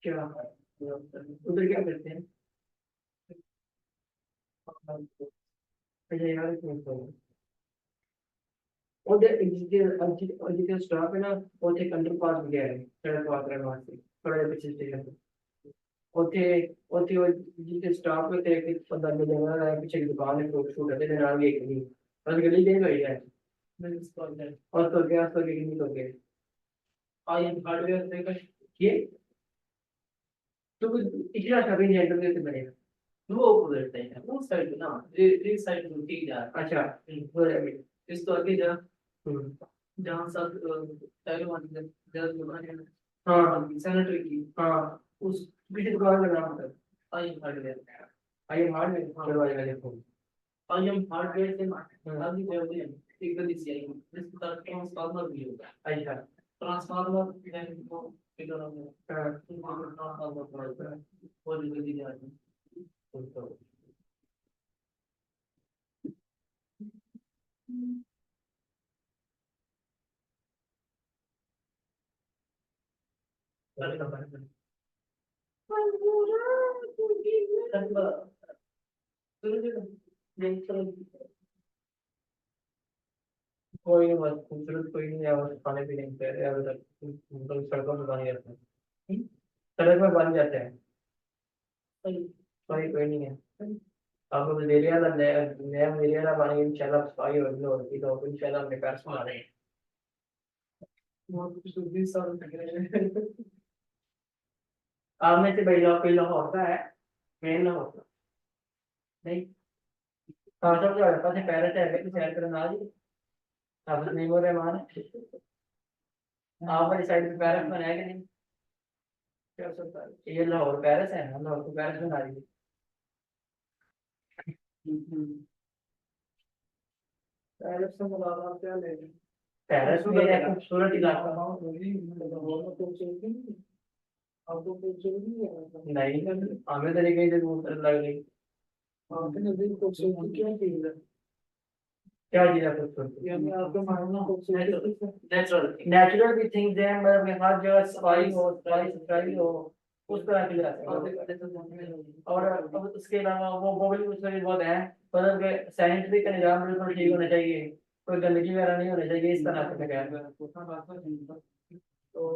क्या उधर क्या करते हैं? अच्छा यार ਉਹਦੇ ਜਿੱਥੇ ਸਟਾਪ ਹੈ ਨਾ ਉੱਥੇ ਅੰਡਰਪਾਸ ਵੀ ਹੈ ਸੜਕ ਪਾਰ ਕਰਨ ਵਾਸਤੇ ਥੋੜਾ ਜਿਹਾ ਪਿੱਛੇ ਸਟੇਸ਼ਨ ਤੋਂ ਉੱਥੇ ਉੱਥੇ ਉਹ ਜਿੱਥੇ ਸਟਾਪ ਹੈ ਤੇ ਇੱਕ ਬੰਦਾ ਮਿਲੇਗਾ ਹੈ ਪਿੱਛੇ ਇੱਕ ਦੁਕਾਨ ਹੈ ਫਰੂਟ ਫਰੂਟ ਦੇ ਨਾਲ ਵੀ ਇੱਕ ਨਹੀਂ ਬਸ ਗਲੀ ਦੇ ਹੋਈ ਹੈ और तो क्या नहीं तो गए आई एम हार्डवेयर से कुछ ये तो कुछ पिछला कभी जेंडर के बनेगा वो बोलते हैं वो साइड ना ये साइड में ठीक है अच्छा वो इस तो आगे जा जहाँ सब टाइल वाली जगह दुकान है हाँ सैनिटरी की हाँ उस किसी दुकान का नाम है I am hardware I am hardware दरवाजे का देखो आई एम हार्डवेयर से आगे जो है एक गली से आई जिसके साथ ट्रांसफार्मर भी होगा अच्छा ट्रांसफार्मर है वो फिगर होगा ट्रांसफार्मर पड़ता है वो गली जाती है कोई नहीं बस खूबसूरत कोई नहीं है बस खाने पीने की तैयारी है अभी तक मतलब सड़कों में बन जाते हैं सड़क में बन जाते हैं कोई कोई नहीं है अब मलेरिया का नया नया मलेरिया का पानी इंशाल्लाह सफाई होगी तो इंशाल्लाह हमने पैर सुना रहे हैं बहुत कुछ 20 साल लग रहे हैं आप में से भाई लोग कोई लाहौर का है मेन लाहौर का नहीं हाँ सब जो है पास पैर से है कि सैर करना आज आप नहीं बोल रहे मान आप वाली साइड में पैरस में है कि नहीं क्या सोचता है ये लाहौर पैरस है ना लाहौर को पैरस बना रही है पैरस से मुलाकात क्या लेंगे पैरस में है खूबसूरत इलाका आपको खूबसूरती है नहीं हमें तरीके से खूबसूरत लग रही आपने भी खूबसूरती क्या चीज है क्या चीज है खूबसूरती यानी आपको मानना खूबसूरती नेचुरल नेचुरल भी थिंग्स हैं मतलब हर जगह सफाई सुथराई हो उस तरह की जाती है और अब उसके अलावा वो भी उसमें भी बहुत है मतलब कि सैनिटरी का निजाम बिल्कुल ठीक होना चाहिए कोई गंदगी वगैरह नहीं होनी चाहिए इस तरह से क्या तो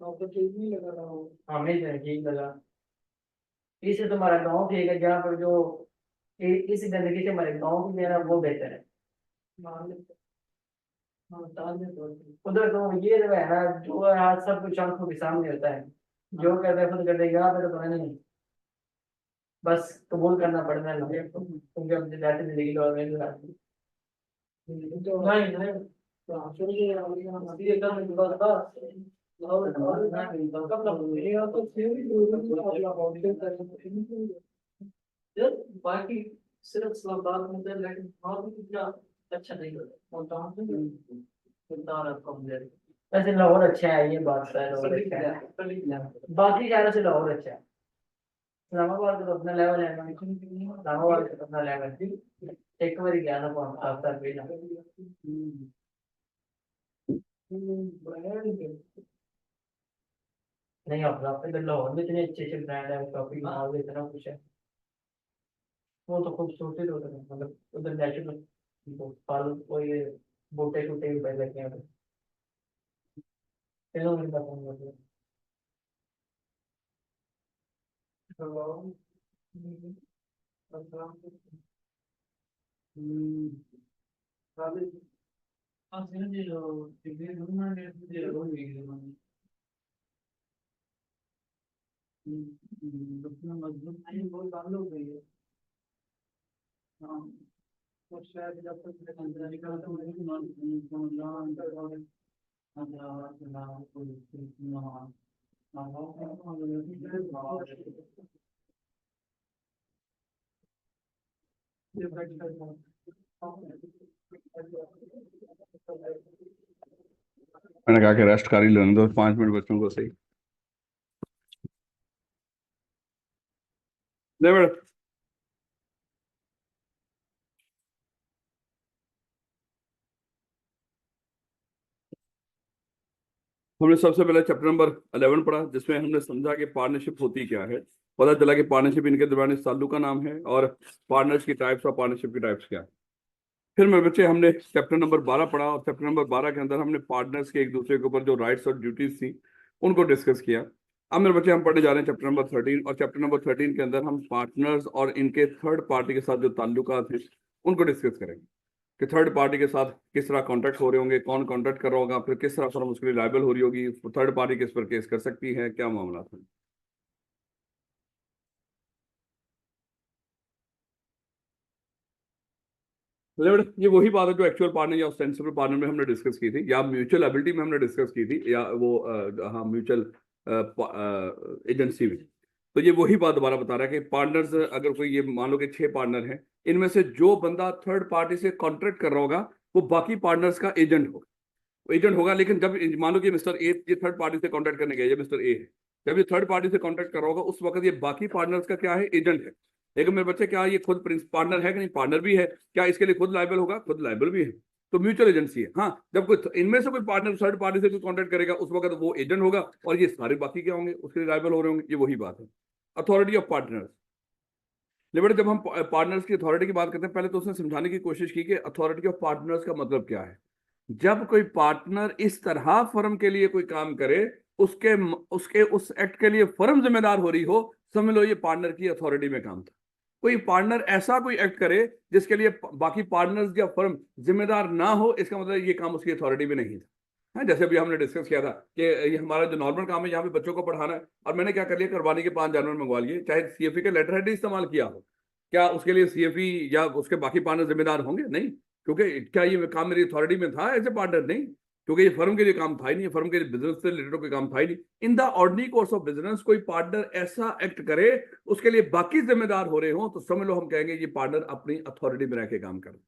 आपको ठीक नहीं लगा रहा हो हमें तो ठीक लगा इससे तुम्हारा गाँव ठीक है जहाँ पर जो इस गंदगी से हमारे गाँव की जो है ना वो बेहतर है उधर तो ये जो है ना जो है आज सब कुछ आंखों के सामने होता है जो करते हैं खुद करते यहाँ पे तो पता नहीं बस कबूल करना पड़ता है लोगों को क्योंकि हम जाते जिंदगी तो और नहीं नहीं बाकी सिर्फ इस्लामाबाद में तो लेकिन वहाँ भी इतना अच्छा नहीं होता वैसे लाहौर अच्छा है ये बात है लाहौर अच्छा है बाकी शहरों से लाहौर अच्छा है इस्लामाबाद का तो अपना लेवल है इस्लामाबाद का तो अपना लेवल है एक बार गया था 5 7 साल पहले नहीं अपना अपने तो लाहौर में इतने अच्छे अच्छे ब्रांड है शॉपिंग मॉल इतना कुछ है वो तो खूबसूरती तो है मतलब उधर नेचुरल फल वो ये बूटे टूटे भी पहले लगे हैं चलो मेरे पास मतलब मैंने कहा कि रेस्ट कर ही लेने दो 5 मिनट बच्चों को सही ले बेटा हमने सबसे पहले चैप्टर नंबर 11 पढ़ा, जिसमें हमने समझा कि पार्टनरशिप होती क्या है। पता चला कि पार्टनरशिप इनके दरमियान इस ताल्लुक का नाम है और पार्टनर्स की टाइप्स और पार्टनरशिप की टाइप्स क्या है। फिर मेरे बच्चे हमने चैप्टर नंबर 12 पढ़ा और चैप्टर नंबर 12 के अंदर हमने पार्टनर्स के एक दूसरे के ऊपर जो राइट्स और ड्यूटीज थी उनको डिस्कस किया। अब मेरे बच्चे हम पढ़ने जा रहे हैं चैप्टर नंबर 13, और चैप्टर नंबर 13 के अंदर हम पार्टनर्स और इनके थर्ड पार्टी के साथ जो ताल्लुकात हैं उनको डिस्कस करेंगे कि थर्ड पार्टी के साथ किस तरह कॉन्ट्रैक्ट हो रहे होंगे, कौन कॉन्ट्रैक्ट कर रहा होगा, फिर किस तरह फर्म उसके लिए लायबल हो रही होगी, थर्ड पार्टी किस पर केस कर सकती है, क्या मामला था। लेकिन ये वही बात है जो एक्चुअल पार्टनर या ऑस्टेंसिबल पार्टनर में हमने डिस्कस की थी, या म्यूचुअल एबिलिटी में हमने डिस्कस की थी, या वो हाँ म्यूचुअल एजेंसी में। तो ये वही बात दोबारा बता रहा है कि पार्टनर्स, अगर कोई ये मान लो कि 6 पार्टनर हैं, इनमें से जो बंदा थर्ड पार्टी से कॉन्ट्रैक्ट कर रहा होगा वो बाकी पार्टनर्स का एजेंट होगा, लेकिन जब मान लो कि मिस्टर ए ये थर्ड पार्टी से कॉन्ट्रैक्ट करने गया, ये मिस्टर ए है, जब ये थर्ड पार्टी से कॉन्ट्रैक्ट कर रहा होगा उस वक्त ये बाकी पार्टनर्स का क्या है, एजेंट है। लेकिन मेरे बच्चे क्या ये खुद पार्टनर है कि नहीं, पार्टनर भी है, क्या इसके लिए खुद लायबल होगा, खुद लायबल भी है। तो म्यूचुअल एजेंसी है। हाँ, जब कोई इनमें से कोई पार्टनर थर्ड पार्टी से कोई कॉन्ट्रैक्ट करेगा उस वक्त वो एजेंट होगा और ये सारे बाकी क्या होंगे, उसके लिए लायबल हो रहे होंगे। ये वही बात है अथॉरिटी ऑफ पार्टनर्स। लेकिन जब हम पार्टनर्स की अथॉरिटी की बात करते हैं, पहले तो उसने समझाने की कोशिश की कि अथॉरिटी ऑफ पार्टनर्स का मतलब क्या है। जब कोई पार्टनर इस तरह फर्म के लिए कोई काम करे, उसके उसके उस एक्ट के लिए फर्म जिम्मेदार हो रही हो, समझ लो ये पार्टनर की अथॉरिटी में काम था। कोई पार्टनर ऐसा कोई एक्ट करे जिसके लिए बाकी पार्टनर्स या फर्म जिम्मेदार ना हो, इसका मतलब ये काम उसकी अथॉरिटी में नहीं था। जैसे अभी हमने डिस्कस किया था कि ये हमारा जो नॉर्मल काम है यहाँ पे बच्चों को पढ़ाना है, और मैंने क्या कर लिया, करवानी के 5 जानवर मंगवा लिए, चाहे सीएफई का लेटर हेड इस्तेमाल किया हो, क्या उसके लिए सीएफई या उसके बाकी पार्टनर जिम्मेदार होंगे? नहीं, क्योंकि क्या ये काम मेरी अथॉरिटी में था एज ए पार्टनर? नहीं, क्योंकि ये फर्म के लिए काम था ही नहीं, फर्म के बिजनेस से रिलेटेड कोई काम था ही नहीं। In the ordinary course of business कोई पार्टनर ऐसा एक्ट करे उसके लिए बाकी जिम्मेदार हो रहे हो, तो समझ लो हम कहेंगे ये पार्टनर अपनी अथॉरिटी में रह के काम कर।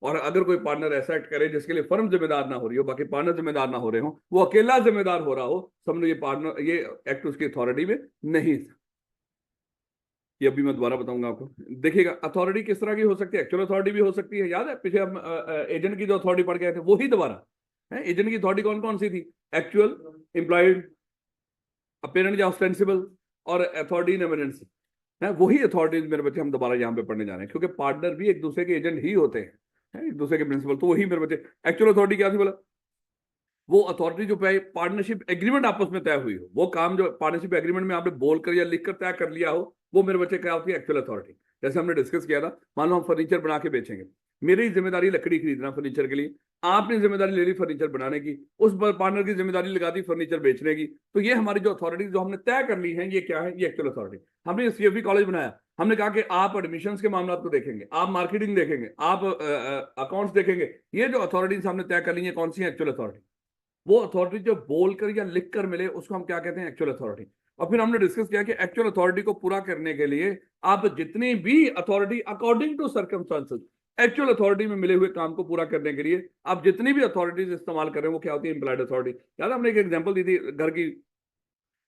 और अगर कोई पार्टनर ऐसा एक्ट करे जिसके लिए फर्म जिम्मेदार ना हो रही हो, बाकी पार्टनर जिम्मेदार ना हो रहे हो, वो अकेला जिम्मेदार हो रहा हो, समझ लो ये पार्टनर, ये एक्ट उसकी अथॉरिटी में नहीं था। ये अभी मैं दोबारा बताऊंगा आपको। देखिएगा अथॉरिटी किस तरह की हो सकती है, एक्चुअल अथॉरिटी भी हो सकती है। याद है पीछे हम एजेंट की जो अथॉरिटी पढ़ गए थे, वही दोबारा है। एजेंट की अथॉरिटी कौन कौन सी थी? एक्चुअल, इंप्लॉयड, अपेरेंट या ऑस्टेंसिबल, और अथॉरिटी इन एविडेंस है। वही अथॉरिटीज मेरे बच्चे हम दोबारा यहाँ पे पढ़ने जा रहे हैं, क्योंकि पार्टनर भी एक दूसरे के एजेंट ही होते हैं, एक दूसरे के प्रिंसिपल। तो वही मेरे बच्चे एक्चुअल अथॉरिटी क्या थी बोला, वो अथॉरिटी जो पार्टनरशिप एग्रीमेंट आपस में तय हुई हो, वो काम जो पार्टनरशिप एग्रीमेंट में आपने बोलकर या लिखकर तय कर लिया हो, वो मेरे बच्चे क्या होती है, एक्चुअल अथॉरिटी। जैसे हमने डिस्कस किया था, मान लो हम फर्नीचर बना के बेचेंगे, मेरी जिम्मेदारी लकड़ी खरीदना फर्नीचर के लिए, आपने जिम्मेदारी ले ली फर्नीचर बनाने की, उस पार्टनर की जिम्मेदारी लगा दी फर्नीचर बेचने की। तो ये हमारी जो अथॉरिटी जो हमने तय कर ली है, ये क्या है, ये एक्चुअल अथॉरिटी। हमने सीएफई कॉलेज बनाया, हमने कहा कि आप एडमिशन के मामला को देखेंगे, आप मार्केटिंग देखेंगे, आप अकाउंट्स देखेंगे। ये जो अथॉरिटीज हमने तय कर ली है, कौन सी है, एक्चुअल अथॉरिटी। वो अथॉरिटी जो बोलकर या लिख कर मिले उसको हम क्या कहते हैं, एक्चुअल अथॉरिटी। और फिर हमने डिस्कस किया कि एक्चुअल अथॉरिटी को पूरा करने के लिए आप जितनी भी authority according to circumstances, actual authority में मिले हुए काम को पूरा करने के लिए आप जितनी भी अथॉरिटीज इस्तेमाल कर रहे हैं वो क्या होती है, इंप्लॉयड अथॉरिटी। याद हमने एक एग्जांपल दी थी घर की,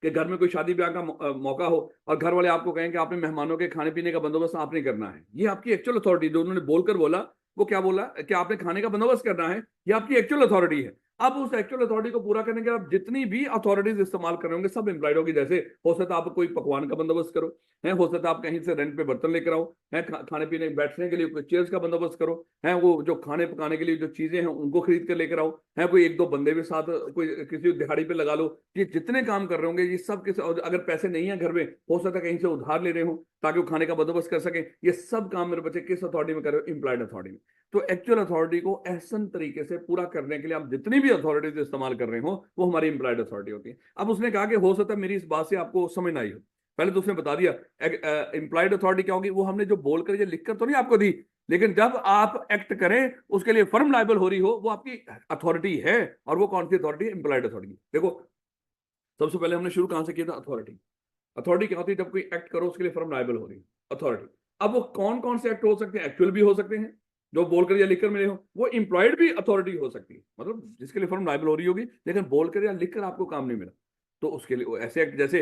कि घर में कोई शादी ब्याह का मौका हो और घर वाले आपको कहें कि आपने मेहमानों के खाने पीने का बंदोबस्त आपने करना है। ये आपकी एक्चुअल अथॉरिटी, जो उन्होंने बोलकर बोला, वो क्या बोला कि आपने खाने का बंदोबस्त करना है, ये आपकी एक्चुअल अथॉरिटी है। अब उस एक्चुअल अथॉरिटी को पूरा करने के लिए आप जितनी भी अथॉरिटीज इस्तेमाल कर रहे होंगे सब एम्प्लॉयड होगी। जैसे हो सकता है आप कोई पकवान का बंदोबस्त करो, है हो सकता है आप कहीं से रेंट पे बर्तन लेकर आओ, है खाने पीने बैठने के लिए कोई चेयर्स का बंदोबस्त करो, है वो जो खाने पकाने के लिए जो चीजें हैं उनको खरीद कर लेकर आओ, है कोई 1-2 बंदे भी साथ कोई किसी दिहाड़ी पे लगा लो। ये जितने काम कर रहे होंगे ये सब अगर पैसे नहीं है घर में, हो सकता है कहीं से उधार ले रहे हो ताकि वो खाने का बंदोबस्त कर सके। ये सब काम मेरे बच्चे किस अथॉरिटी में कर रहे हो, इंप्लॉयड अथॉरिटी में। तो एक्चुअल अथॉरिटी को ऐसा तरीके से पूरा करने के लिए आप जितनी भी अथॉरिटीज इस्तेमाल कर रहे हो वो हमारी इंप्लॉयड अथॉरिटी होती है। अब उसने कहा कि हो सकता है मेरी इस बात से आपको समझ ना आई हो, पहले तो उसने बता दिया इंप्लॉयड अथॉरिटी क्या होगी। वो हमने जो बोलकर ये लिखकर तो नहीं आपको दी, लेकिन जब आप एक्ट करें उसके लिए फर्म लायबल हो रही हो, वो आपकी अथॉरिटी है। और वो कौन सी अथॉरिटी है, इंप्लॉयड अथॉरिटी। देखो सबसे पहले हमने शुरू कहां से किया था, अथॉरिटी। अथॉरिटी क्या होती है, जब कोई एक्ट करो उसके लिए फर्म लायबल हो रही है, अथॉरिटी। अब वो कौन कौन से एक्ट हो सकते हैं, एक्चुअल भी हो सकते हैं जो बोलकर या लिखकर मिले हो, वो इंप्लॉयड भी अथॉरिटी हो सकती है, मतलब जिसके लिए फर्म लायबल हो रही होगी लेकिन बोलकर या लिखकर आपको काम नहीं मिला, तो उसके लिए ऐसे एक्ट जैसे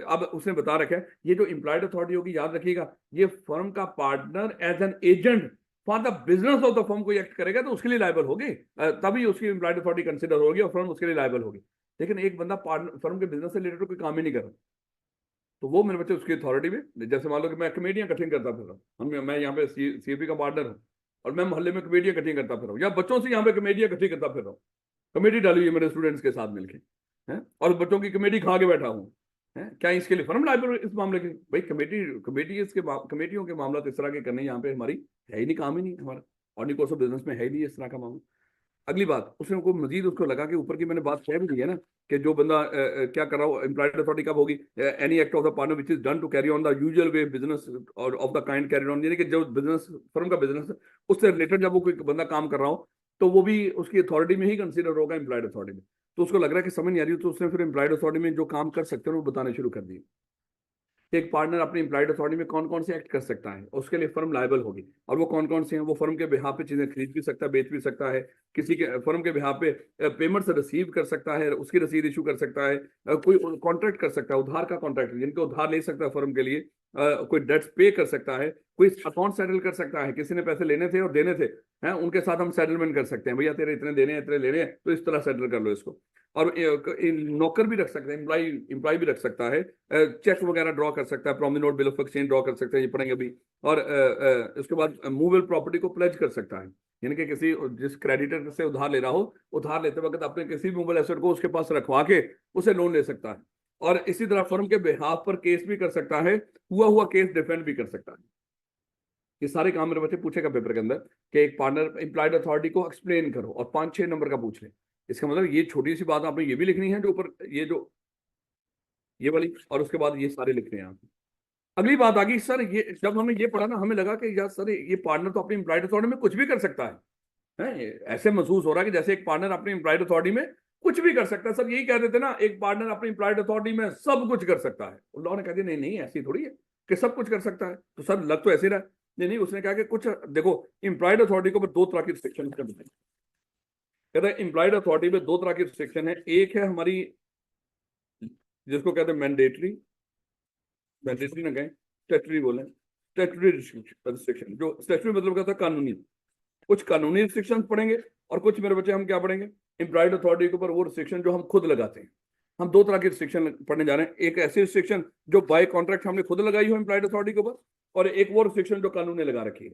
अब उसने बता रखा है ये जो इंप्लॉयड अथॉरिटी होगी, याद रखिएगा ये फर्म का partner as an agent for the business of the firm कोई एक्ट करेगा तो उसके लिए लायबल होगी, तभी उसकी इंप्लॉयड अथॉरिटी कंसिडर होगी और फर्म उसके लिए लायबल होगी। लेकिन एक बंदा फर्म के बिजनेस से रिलेटेड कोई काम ही नहीं कर रहा, तो वो मेरे बच्चे उसकी अथॉरिटी में, जैसे मान लो कि मैं कमेटियां इकट्ठी करता फिर रहा हूँ, मैं यहाँ पे सीएपी का पार्टनर हूँ और मैं मोहल्ले में कमेटियां इकट्ठी करता फिर रहा हूँ, या बच्चों से यहाँ पे कमेटियां इकट्ठी करता फिर रहा हूँ, कमेटी डाली हुई है मेरे स्टूडेंट्स के साथ मिलके, हैं, और बच्चों की कमेटी खा के बैठा हूँ, है क्या इसके लिए फर्म लाइबल इस मामले के? भाई कमेटी कमेटी इसके कमेटियों के मामला तो इस तरह के करने यहाँ पे हमारी है ही नहीं, काम ही नहीं हमारा, ऑर्डिनरी कोर्स ऑफ बिजनेस में है ही नहीं इस तरह का मामला। अगली बात, उसने को मजीद उसको लगा कि ऊपर की मैंने बात कह भी दी है ना, कि जो बंदा क्या कर रहा हो, एम्प्लॉयड अथॉरिटी कब होगी, any act of the partner which is done to carry on the usual way business और of the kind carry on, यानी कि जो बिजनेस फर्म का बिजनेस है उससे रिलेटेड जब वो कोई बंदा काम कर रहा हो तो वो भी उसकी अथॉरिटी में ही कंसिडर होगा, एम्प्लॉयड अथॉरिटी में। तो उसको लग रहा है कि समझ नहीं आ रही, तो उसने फिर एम्प्लॉयड अथॉरिटी में जो काम कर सकते हैं वो बताने शुरू कर दिए। एक पार्टनर अपनी एम्प्लॉयड अथॉरिटी में कौन कौन से एक्ट कर सकता है, उसके लिए फर्म लायबल होगी, और वो कौन कौन से हैं, वो फर्म के बिहाफ पे चीजें खरीद भी सकता है, बेच भी सकता है, किसी के फर्म के बिहाफ पे पेमेंट से रिसीव कर सकता है, उसकी रसीद इशू कर सकता है, कोई कॉन्ट्रैक्ट कर सकता है, उधार का कॉन्ट्रैक्ट जिनको उधार ले सकता है फर्म के लिए, कोई डेट्स पे कर सकता है, कोई अकाउंट सेटल कर सकता है, किसी ने पैसे लेने थे और देने थे, हैं, उनके साथ हम सेटलमेंट कर सकते हैं, भैया तेरे इतने देने हैं, इतने लेने हैं, तो इस तरह सेटल कर लो इसको। और नौकर भी रख सकते हैं, एम्प्लॉय भी रख सकता है, चेक वगैरह ड्रॉ कर सकता है, promise note, bill of exchange draw कर सकते हैं, ये पढ़ेंगे अभी। और उसके बाद मूवेबल प्रॉपर्टी को प्लेज कर सकता है, यानी कि किसी जिस क्रेडिटर से उधार ले रहा हो, उधार लेते वक्त अपने किसी भी मूवेबल एसेट को उसके पास रखवा के उसे लोन ले सकता है। और इसी तरह फर्म के बिहाफ पर केस भी कर सकता है, हुआ केस डिफेंड भी कर सकता है। ये सारे काम मेरे बच्चे पूछेगा पेपर के अंदर कि एक पार्टनर एम्प्लॉयड अथॉरिटी को एक्सप्लेन करो, और 5-6 नंबर का पूछ ले। इसका मतलब ये छोटी सी बात आपने ये भी लिखनी है जो ऊपर ये वाली, और उसके बाद ये सारे लिखने हैं आपको। अगली बात आ गई, सर ये जब हमने ये पढ़ा ना, हमें लगा कि यार सर ये पार्टनर तो अपनी एम्प्लॉयड अथॉरिटी में कुछ भी कर सकता है? ऐसे महसूस हो रहा है कि जैसे एक पार्टनर अपनी एम्प्लॉयड अथॉरिटी में कुछ भी कर सकता है। सर यही कह देते ना, एक पार्टनर अपनी एम्प्लॉयड अथॉरिटी में सब कुछ कर सकता है। लॉ ने कह दिया नहीं नहीं, ऐसी थोड़ी है कि सब कुछ कर सकता है। तो सर लग तो ऐसे रहा, नहीं नहीं, उसने कहा कि कुछ देखो, एम्प्लॉयड अथॉरिटी के ऊपर 2 तरह की रिस्ट्रिक्शन कहता है। एम्प्लॉयड अथॉरिटी में 2 तरह की रिस्ट्रिक्शन है। एक है हमारी जिसको कहते हैं मैंडेटरी ना कहें, स्टैट्यूटरी बोले, स्टैट्यूटरी रिस्ट्रिक्शन। जो स्टैट्यूटरी मतलब क्या था, कानूनी। कुछ कानूनी रिस्ट्रिक्शन पढ़ेंगे और कुछ मेरे बच्चे हम क्या पढ़ेंगे, एम्प्लॉयड अथॉरिटी के ऊपर वो रिस्ट्रिक्शन जो हम खुद लगाते हैं। हम 2 तरह की रिस्ट्रिक्शन पढ़ने जा रहे हैं। एक ऐसी रिस्ट्रिक्शन जो बाय कॉन्ट्रैक्ट हमने खुद लगाई हो एम्प्लॉयड अथॉरिटी के ऊपर, और एक वो रिस्ट्रिक्शन जो कानून ने लगा रखी है।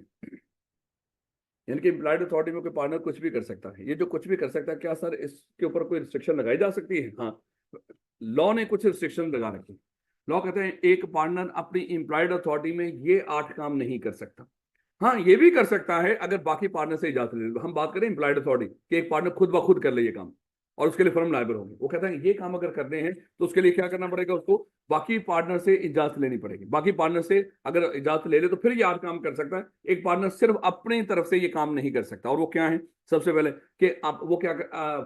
यानी कि एम्प्लॉयड अथॉरिटी में कोई पार्टनर कुछ भी कर सकता है। ये जो कुछ भी कर सकता है, क्या सर इसके ऊपर कोई रिस्ट्रिक्शन लगाई जा सकती है? हाँ, लॉ ने कुछ रिस्ट्रिक्शन लगा रखी। लॉ कहते हैं एक पार्टनर अपनी एम्प्लॉयड अथॉरिटी में ये 8 काम नहीं कर सकता। हाँ, ये भी कर सकता है अगर बाकी पार्टनर से इजाजत ले। हम बात करें एम्प्लॉयड अथॉरिटी कि एक पार्टनर खुद ब खुद कर ले ये काम, और उसके लिए फर्म लायबल होगी। वो कहता है ये काम अगर करने हैं तो उसके लिए क्या करना पड़ेगा, उसको बाकी पार्टनर से इजाजत लेनी पड़ेगी। बाकी पार्टनर से अगर इजाजत ले ले तो फिर ये 8 काम कर सकता है। एक पार्टनर सिर्फ अपनी तरफ से ये काम नहीं कर सकता। और वो क्या है, सबसे पहले कि आप वो क्या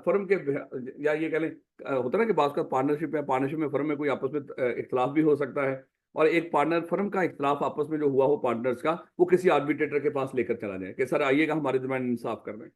फर्म के, या ये कह लें होता है ना कि बात का पार्टनरशिप में फर्म में कोई आपस में इख्तलाफ भी हो सकता है, और एक पार्टनर फर्म का इख्तलाफ आपस में जो हुआ हो पार्टनर्स का, वो किसी आर्बिट्रेटर के पास लेकर चला जाए कि सर आइएगा हमारे दरमियान इंसाफ कर रहे हैं।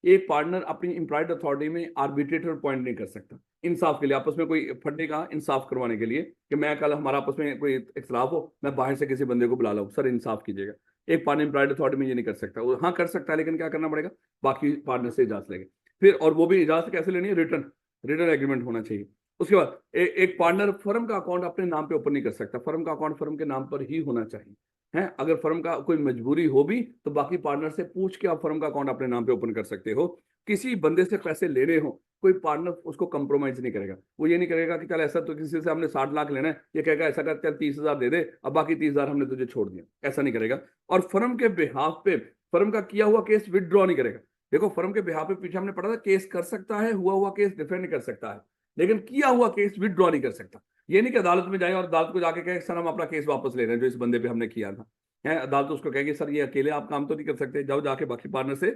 एक पार्टनर अपनी एम्प्लॉयड अथॉरिटी में आर्बिट्रेटर अपॉइंट नहीं कर सकता इंसाफ के लिए, आपस में कोई फटने का इंसाफ करवाने के लिए कि मैं कल हमारा आपस में कोई इख्तलाफ हो, मैं बाहर से किसी बंदे को बुला लाऊं, सर इंसाफ कीजिएगा। एक पार्टनर एम्प्लॉयड अथॉरिटी में ये नहीं कर सकता। वो हाँ कर सकता है, लेकिन क्या करना पड़ेगा, बाकी पार्टनर से इजाजत लेंगे फिर। और वो भी इजाजत कैसे लेनी है, रिटर्न एग्रीमेंट होना चाहिए। उसके बाद एक पार्टनर फर्म का अकाउंट अपने नाम पे ओपन नहीं कर सकता। फर्म का अकाउंट फर्म के नाम पर ही होना चाहिए, है। अगर फर्म का कोई मजबूरी हो भी तो बाकी पार्टनर से पूछ के आप फर्म का अकाउंट अपने नाम पे ओपन कर सकते हो। किसी बंदे से पैसे लेने हो, कोई पार्टनर उसको कंप्रोमाइज नहीं करेगा। वो ये नहीं करेगा कि चल ऐसा तो किसी से हमने 60 लाख लेना है, ये कहेगा ऐसा कर चल 30,000 दे दे, अब बाकी 30,000 हमने तुझे छोड़ दिया, ऐसा नहीं करेगा। और फर्म के बिहाफ पे फर्म का किया हुआ केस विदड्रॉ नहीं करेगा। देखो फर्म के बिहाफ पे पीछे हमने पढ़ा था, केस कर सकता है, हुआ केस डिफेंड कर सकता है, लेकिन किया हुआ केस विदड्रॉ नहीं कर सकता। ये नहीं कि अदालत में जाए और अदालत को जाके कहे सर हम अपना केस वापस ले रहे हैं जो इस बंदे पे हमने किया था, है। अदालत उसको कहेगी सर ये अकेले आप काम तो नहीं कर सकते, जाओ जाके बाकी पार्टनर से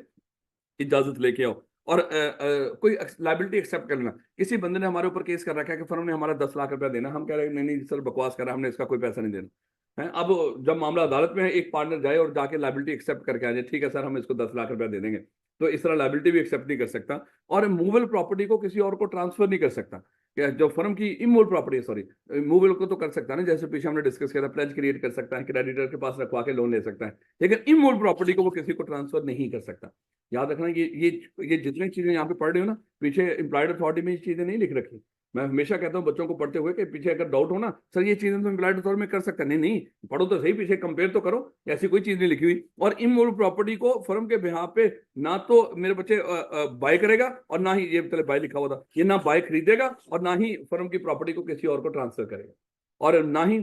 इजाजत लेके आओ। और कोई लाइबिलिटी एक्सेप्ट कर लेना। किसी बंदे ने हमारे ऊपर केस कर रखा है कि फर्म ने हमारा 10 लाख रुपया देना, हम कह रहे हैं नहीं नहीं सर बकवास कर रहा है, हमने इसका कोई पैसा नहीं देना, है। अब जब मामला अदालत में है, एक पार्टनर जाए और जाके लाइबिलिटी एक्सेप्ट करके आ जाए, ठीक है सर हम इसको 10 लाख रुपया दे देंगे, तो इस तरह लाइबिलिटी भी एक्सेप्ट नहीं कर सकता। और मूवेबल प्रॉपर्टी को किसी और को ट्रांसफर नहीं कर सकता। क्या जो फर्म की इमूवेबल प्रॉपर्टी है, सॉरी मूवेबल को तो कर सकता है ना, जैसे पीछे हमने डिस्कस किया था, प्लेज क्रिएट कर सकता है, क्रेडिटर के पास रखवा के लोन ले सकता है, लेकिन इमूवेबल प्रॉपर्टी को वो किसी को ट्रांसफर नहीं कर सकता। याद रखना, ये जितनी चीजें यहाँ पे पढ़ रहे हो ना, पीछे एम्प्लॉयड अथॉरिटी में ये चीजें नहीं लिख रखी। मैं हमेशा कहता हूँ बच्चों को पढ़ते हुए कि पीछे अगर डाउट हो ना, सर ये चीजें तो एम्प्लॉयड अथॉरिटी में कर सकता है, नहीं नहीं, पढ़ो तो सही, पीछे कंपेयर तो करो, ऐसी कोई चीज नहीं लिखी हुई। और इमूवेबल प्रॉपर्टी को फर्म के बिहाफ पे ना तो मेरे बच्चे बाय करेगा, और ना ही, ये पहले बाय लिखा हुआ था, ये ना बाय खरीदेगा और ना ही फर्म की प्रॉपर्टी को किसी और को ट्रांसफर करेगा, और ना ही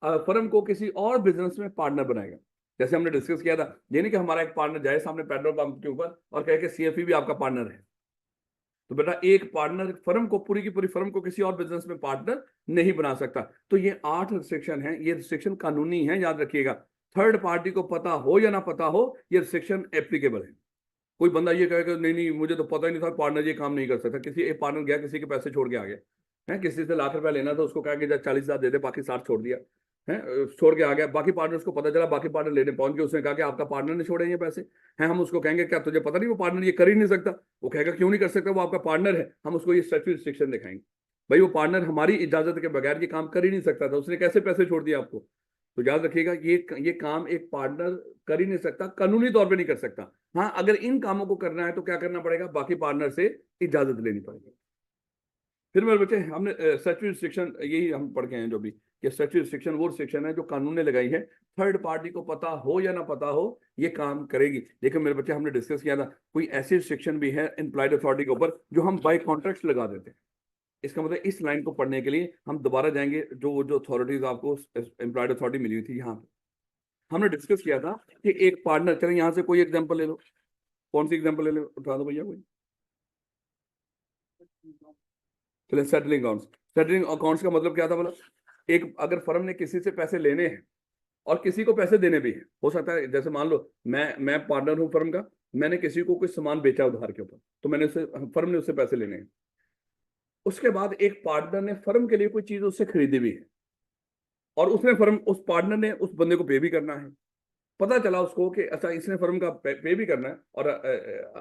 फर्म को किसी और बिजनेस में पार्टनर बनाएगा। जैसे हमने डिस्कस किया था, ये नहीं कि हमारा एक पार्टनर जाए सामने पेट्रोल पंप के ऊपर और कहे कि सीएफई भी आपका पार्टनर है। तो बेटा एक पार्टनर फर्म को, पूरी की पूरी फर्म को किसी और बिजनेस में पार्टनर नहीं बना सकता। तो ये 8 रिस्ट्रिक्शन है, ये रिस्ट्रिक्शन कानूनी है, याद रखिएगा। थर्ड पार्टी को पता हो या ना पता हो, ये रिस्ट्रिक्शन एप्लीकेबल है। कोई बंदा ये कहेगा नहीं नहीं मुझे तो पता ही नहीं था, पार्टनर ये काम नहीं कर सकता। किसी एक पार्टनर गया, किसी के पैसे छोड़ के आ गया है, किसी से लाख रुपया लेना था, उसको कहा कि 40,000 दे दे, बाकी 60 छोड़ दिया है, छोड़ के आ गया। बाकी पार्टनर्स को पता चला, बाकी पार्टनर लेने पहुंच गए, उसने कहा कि आपका पार्टनर ने छोड़े ये पैसे हैं। हम उसको कहेंगे क्या तुझे पता नहीं वो पार्टनर ये कर ही नहीं सकता? वो कहेगा क्यों नहीं कर सकता, वो आपका पार्टनर है। हम उसको ये स्टैट्यूटरी रिस्ट्रिक्शन दिखाएंगे, भाई वो पार्टनर हमारी इजाजत के बगैर ये काम कर ही नहीं सकता था, उसने कैसे पैसे छोड़ दिए आपको? तो याद रखिएगा, ये काम एक पार्टनर कर ही नहीं सकता, कानूनी तौर पे नहीं कर सकता। हाँ, अगर इन कामों को करना है तो क्या करना पड़ेगा, बाकी पार्टनर से इजाजत लेनी पड़ेगी। फिर मेरे बच्चे, हमने स्टैट्यूटरी रिस्ट्रिक्शन यही हम पढ़ के हैं जो भी, कि स्टैट्यूटरी रिस्ट्रिक्शन वो रिस्ट्रिक्शन है जो कानून ने लगाई है, थर्ड पार्टी को पता हो या ना पता हो ये काम करेगी। लेकिन मेरे बच्चे, हमने डिस्कस किया था, कोई ऐसी रिस्ट्रिक्शन भी है एम्प्लॉयड अथॉरिटी के ऊपर जो हम बाय कॉन्ट्रैक्ट लगा देते हैं। इसका मतलब इस लाइन को पढ़ने के लिए हम दोबारा जाएंगे, जो अथॉरिटीज आपको एम्प्लॉयड अथॉरिटी मिली हुई थी, यहाँ पे हमने डिस्कस किया था कि एक पार्टनर, चले यहाँ से कोई एग्जांपल ले लो, कौन सी एग्जांपल ले लो, उठा दो भैया कोई। चले सेटलिंग अकाउंट्स। सेटलिंग अकाउंट्स का मतलब क्या था, मतलब एक अगर फर्म ने किसी से पैसे लेने हैं और किसी को पैसे देने भी हैं, हो सकता है जैसे मान लो मैं पार्टनर हूं फर्म का, मैंने किसी को कुछ सामान बेचा उधार के ऊपर, तो मैंने उससे, फर्म ने उससे पैसे लेने हैं। उसके बाद एक पार्टनर ने फर्म के लिए कोई चीज उससे खरीदी भी है, और उसने फर्म, उस पार्टनर ने उस बंदे को पे भी करना है। पता चला उसको कि अच्छा इसने फर्म का पे भी करना है और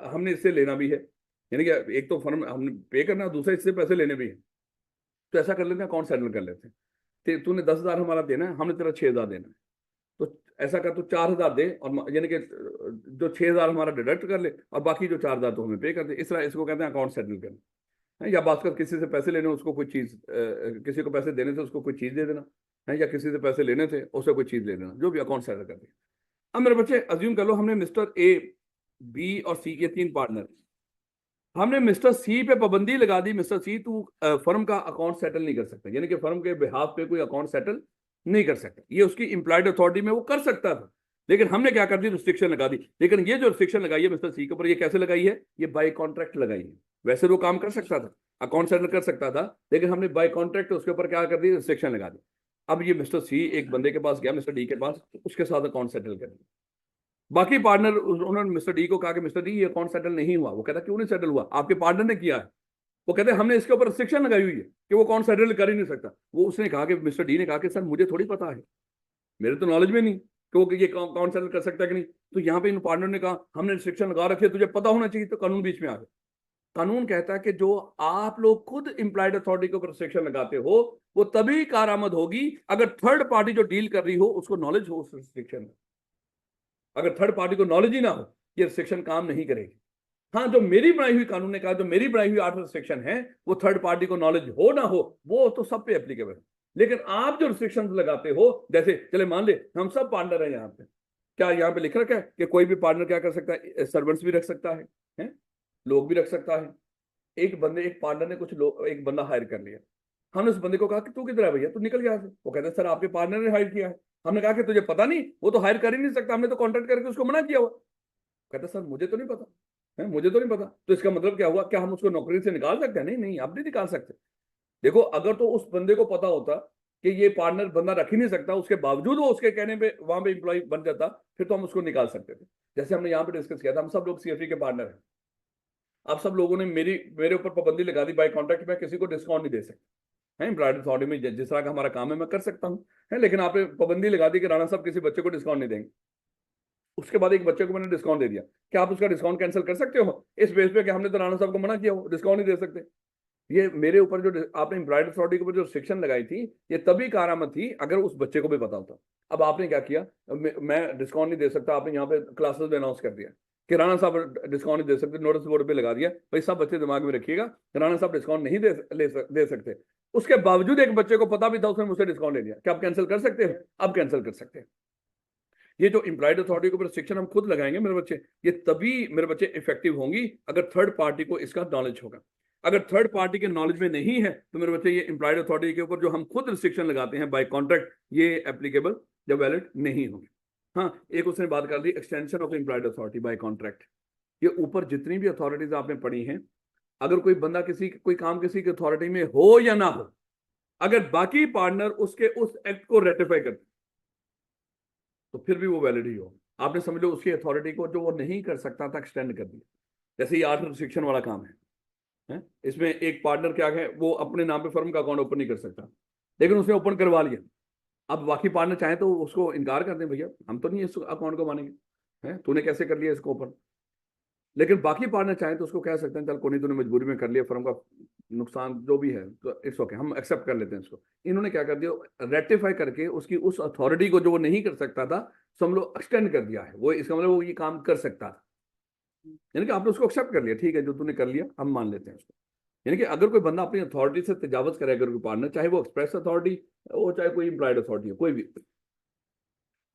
हमने इससे लेना भी है, यानी कि एक तो फर्म हमने पे करना है, दूसरा इससे पैसे लेने भी है। तो ऐसा कर लेते हैं, अकाउंट सेटल कर लेते हैं। तूने 10,000 हमारा देना है, हमने तेरा 6,000 देना है, तो ऐसा कर तू 4,000 दे, और यानी कि जो 6,000 हमारा डिडक्ट कर ले और बाकी जो 4,000 तो हमें पे कर दे। इस तरह इसको कहते हैं अकाउंट सेटल करना। या बात कर किसी से पैसे लेने, उसको कोई चीज, किसी को पैसे देने थे उसको कोई चीज दे देना है, या किसी से पैसे लेने थे उससे कोई चीज ले देना, जो भी अकाउंट सेटल कर दिया। अब मेरे बच्चे अज्यूम कर लो, हमने मिस्टर ए, बी और सी के 3 पार्टनर, हमने मिस्टर सी पे पाबंदी लगा दी, मिस्टर सी तू फर्म का अकाउंट सेटल नहीं कर सकता, यानी कि फर्म के बिहाफ पे कोई अकाउंट सेटल नहीं कर सकता। ये उसकी इंप्लॉयड अथॉरिटी में वो कर सकता था, लेकिन हमने क्या कर दी, रिस्ट्रिक्शन लगा दी। लेकिन ये जो रिस्ट्रिक्शन लगाई है मिस्टर सी के ऊपर, ये कैसे लगाई है, ये बाय कॉन्ट्रैक्ट लगाई है। वैसे वो काम कर सकता था, अकाउंट सेटल कर सकता था, लेकिन हमने बाय कॉन्ट्रैक्ट उसके ऊपर क्या कर दी, रिस्ट्रिक्शन लगा दी। अब ये मिस्टर सी एक बंदे के पास गया, मिस्टर डी के पास, उसके साथ अकाउंट सेटल कर दिया। बाकी पार्टनर, उन्होंने मिस्टर डी को कहा कि मिस्टर डी ये अकाउंट सेटल नहीं हुआ। वो कहता क्यों नहीं सेटल हुआ, आपके पार्टनर ने किया है। वो कहते हमने इसके ऊपर रिस्ट्रिक्शन लगाई हुई है कि वो अकाउंट सेटल कर ही नहीं सकता। वो उसने कहा कि मिस्टर डी ने कहा कि सर मुझे थोड़ी पता है, मेरे तो नॉलेज में नहीं कि वो ये अकाउंट सेटल कर सकता है कि नहीं। तो यहाँ पे इन पार्टनर ने कहा हमने रिस्ट्रिक्शन लगा रखी है, तुझे पता होना चाहिए। तो कानून बीच में आ गया। कानून कहता है कि जो आप लोग खुद इंप्लॉयड अथॉरिटी के ऊपर रिस्ट्रिक्शन लगाते हो, वो तभी कारामद होगी अगर थर्ड पार्टी जो डील कर रही हो उसको नॉलेज हो उस रिस्ट्रिक्शन। अगर थर्ड पार्टी को नॉलेज ही ना हो, ये रिस्ट्रिक्शन काम नहीं करेगी। हाँ, जो मेरी बनाई हुई, कानून ने कहा जो मेरी बनाई हुई 8 रिस्ट्रिक्शन है, वो थर्ड पार्टी को नॉलेज हो ना हो, वो तो सब पे एप्लीकेबल है। लेकिन आप जो रिस्ट्रिक्शन लगाते हो, जैसे चले मान ले हम सब पार्टनर हैं यहाँ पे, क्या यहाँ पे लिख रखा है कि कोई भी पार्टनर क्या कर सकता है, सर्वेंट्स भी रख सकता है? लोग भी रख सकता है। एक पार्टनर ने कुछ लोग, एक बंदा हायर कर लिया। हमने उस बंदे को कहा कि तू किधर है भैया, तू निकल गया। वो कहते सर आपके पार्टनर ने हायर किया है। हमने कहा कि तुझे पता नहीं, वो तो हायर कर ही नहीं सकता, हमने तो कॉन्ट्रैक्ट करके उसको मना किया हुआ। कहता सर मुझे तो नहीं पता है, मुझे तो नहीं पता। तो इसका मतलब क्या हुआ, क्या हम उसको नौकरी से निकाल सकते हैं? नहीं नहीं, आप नहीं निकाल सकते। देखो, अगर तो उस बंदे को पता होता कि ये पार्टनर बंदा रख ही नहीं सकता, उसके बावजूद वो उसके कहने पे वहां पे इंप्लॉय बन जाता, फिर तो हम उसको निकाल सकते थे। जैसे हमने यहाँ पे डिस्कस किया था, हम सब लोग सीएफई के पार्टनर हैं। आप सब लोगों ने मेरे ऊपर पाबंदी लगा दी, बाय कॉन्ट्रैक्ट में किसी को डिस्काउंट नहीं दे सकते हैं। एम्प्लॉयड अथॉरिटी में जिस तरह का हमारा काम है मैं कर सकता हूँ, है, लेकिन आपने पाबंदी लगा दी कि राणा साहब किसी बच्चे को डिस्काउंट नहीं देंगे। उसके बाद एक बच्चे को मैंने डिस्काउंट दे दिया, क्या आप उसका डिस्काउंट कैंसिल कर सकते हो इस बेस पे कि हमने तो राणा साहब को मना किया हो, डिस्काउंट नहीं दे सकते? ये मेरे ऊपर जो आपने एम्प्लॉयड अथॉरिटी के ऊपर जो रिस्ट्रिक्शन लगाई थी, ये तभी कारामद थी अगर उस बच्चे को भी पता होता। अब आपने क्या किया, मैं डिस्काउंट नहीं दे सकता, आपने यहाँ पे क्लासेस में अनाउंस कर दिया कि राणा साहब डिस्काउंट नहीं दे सकते, नोटिस बोर्ड पे लगा दिया, भाई सब बच्चे दिमाग में रखिएगा, राणा साहब डिस्काउंट नहीं दे सकते। उसके बावजूद एक बच्चे को पता भी था, उसने मुझसे डिस्काउंट ले लिया, क्या आप कैंसिल कर सकते हैं? अब कैंसिल कर सकते हैं। ये जो एम्प्लॉयड अथॉरिटी के ऊपर रिस्ट्रिक्शन हम खुद लगाएंगे मेरे बच्चे, ये तभी मेरे बच्चे इफेक्टिव होंगी अगर थर्ड पार्टी को इसका नॉलेज होगा। अगर थर्ड पार्टी के नॉलेज में नहीं है तो मेरे बच्चे ये एम्प्लॉयड अथॉरिटी के ऊपर जो हम खुद रिस्ट्रिक्शन लगाते हैं बाय कॉन्ट्रैक्ट, ये एप्लीकेबल या वैलिड नहीं होंगे। हाँ, एक उसने बात कर दी extension of implied authority by contract. ये ऊपर जितनी भी अथॉरिटीज आपने पढ़ी हैं, अगर कोई बंदा कोई काम किसी की अथॉरिटी में हो या ना हो, अगर बाकी पार्टनर उसके उस एक्ट को रेटिफाई करते तो फिर भी वो वैलिड ही हो। आपने समझ लो उसकी अथॉरिटी को जो वो नहीं कर सकता था एक्सटेंड कर दिया। जैसे ये 8 रिस्ट्रिक्शन वाला काम है, इसमें एक पार्टनर क्या है, वो अपने नाम पे फर्म का अकाउंट ओपन नहीं कर सकता, लेकिन उसने ओपन करवा लिया। अब बाकी पार्टनर चाहे तो उसको इनकार कर दें, भैया हम तो नहीं इस अकाउंट को मानेंगे, है तूने कैसे कर लिया इसको ओपन। लेकिन बाकी पार्टनर चाहे तो उसको कह सकते हैं चल कोई नहीं, तूने मजबूरी में कर लिया, फर्म का नुकसान जो भी है तो इट्स ओके, हम एक्सेप्ट कर लेते हैं इसको। इन्होंने क्या कर दिया, रेटिफाई करके उसकी उस अथॉरिटी को जो वो नहीं कर सकता था, समझ लो एक्सटेंड कर दिया है। वो इसका मतलब वो ये काम कर सकता था, यानी कि आपने उसको एक्सेप्ट कर लिया, ठीक है जो तूने कर लिया हम मान लेते हैं उसको। यानी कि अगर कोई बंदा अपनी अथॉरिटी से तजावज करे, अगर कोई पार्टनर, चाहे वो एक्सप्रेस अथॉरिटी हो चाहे कोई इंप्लाइड अथॉरिटी हो,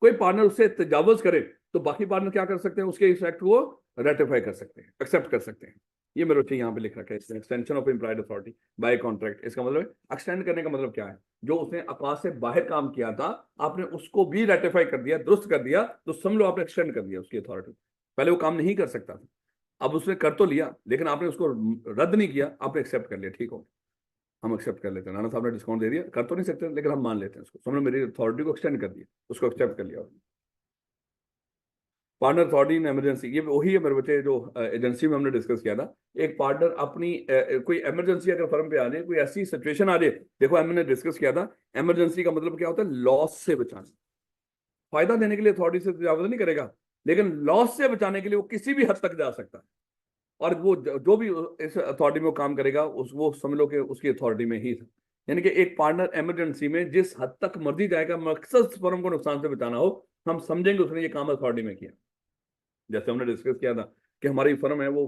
कोई पार्टनर उससे तजावज करे तो बाकी पार्टनर क्या कर सकते हैं, उसके इस एक्ट को रेटिफाई कर सकते हैं, एक्सेप्ट कर सकते हैं। ये मेरे बच्चे यहाँ पे लिख रखा है, extension of implied authority by contract. इसका मतलब एक्सटेंड करने का मतलब क्या है, जो उसने आकाश से बाहर काम किया था आपने उसको भी रेटिफाई कर दिया, दुरुस्त कर दिया, तो समझ लो आपने एक्सटेंड कर दिया उसकी अथॉरिटी। पहले वो काम नहीं कर सकता था, अब उसने कर तो लिया, लेकिन आपने उसको रद्द नहीं किया, आपने एक्सेप्ट कर लिया, ठीक हो हम एक्सेप्ट कर लेते हैं, राणा साहब ने डिस्काउंट दे दिया, कर तो नहीं सकते लेकिन हम मान लेते हैं उसको, समझ लो मेरी अथॉरिटी को एक्सटेंड कर दिया, उसको एक्सेप्ट कर लिया। पार्टनर अथॉरिटी इन इमरजेंसी, ये वही है मेरे बच्चे जो एजेंसी में हमने डिस्कस किया था। एक पार्टनर अपनी कोई इमरजेंसी अगर फर्म पे आ जाए, कोई ऐसी सिचुएशन आ जाए, देखो हमने डिस्कस किया था इमरजेंसी का मतलब क्या होता है, लॉस से बचाना। फायदा देने के लिए अथॉरिटी से तजावुज़ नहीं करेगा, लेकिन लॉस से बचाने के लिए वो किसी भी हद तक जा सकता है। और वो जो भी इस अथॉरिटी में वो काम करेगा वो समझ लो कि उसकी अथॉरिटी में ही था। यानी कि एक पार्टनर इमरजेंसी में जिस हद तक मर्जी जाएगा, मकसद फर्म को नुकसान से बचाना हो, हम समझेंगे उसने ये काम अथॉरिटी में किया। जैसे हमने डिस्कस किया था कि हमारी फर्म है वो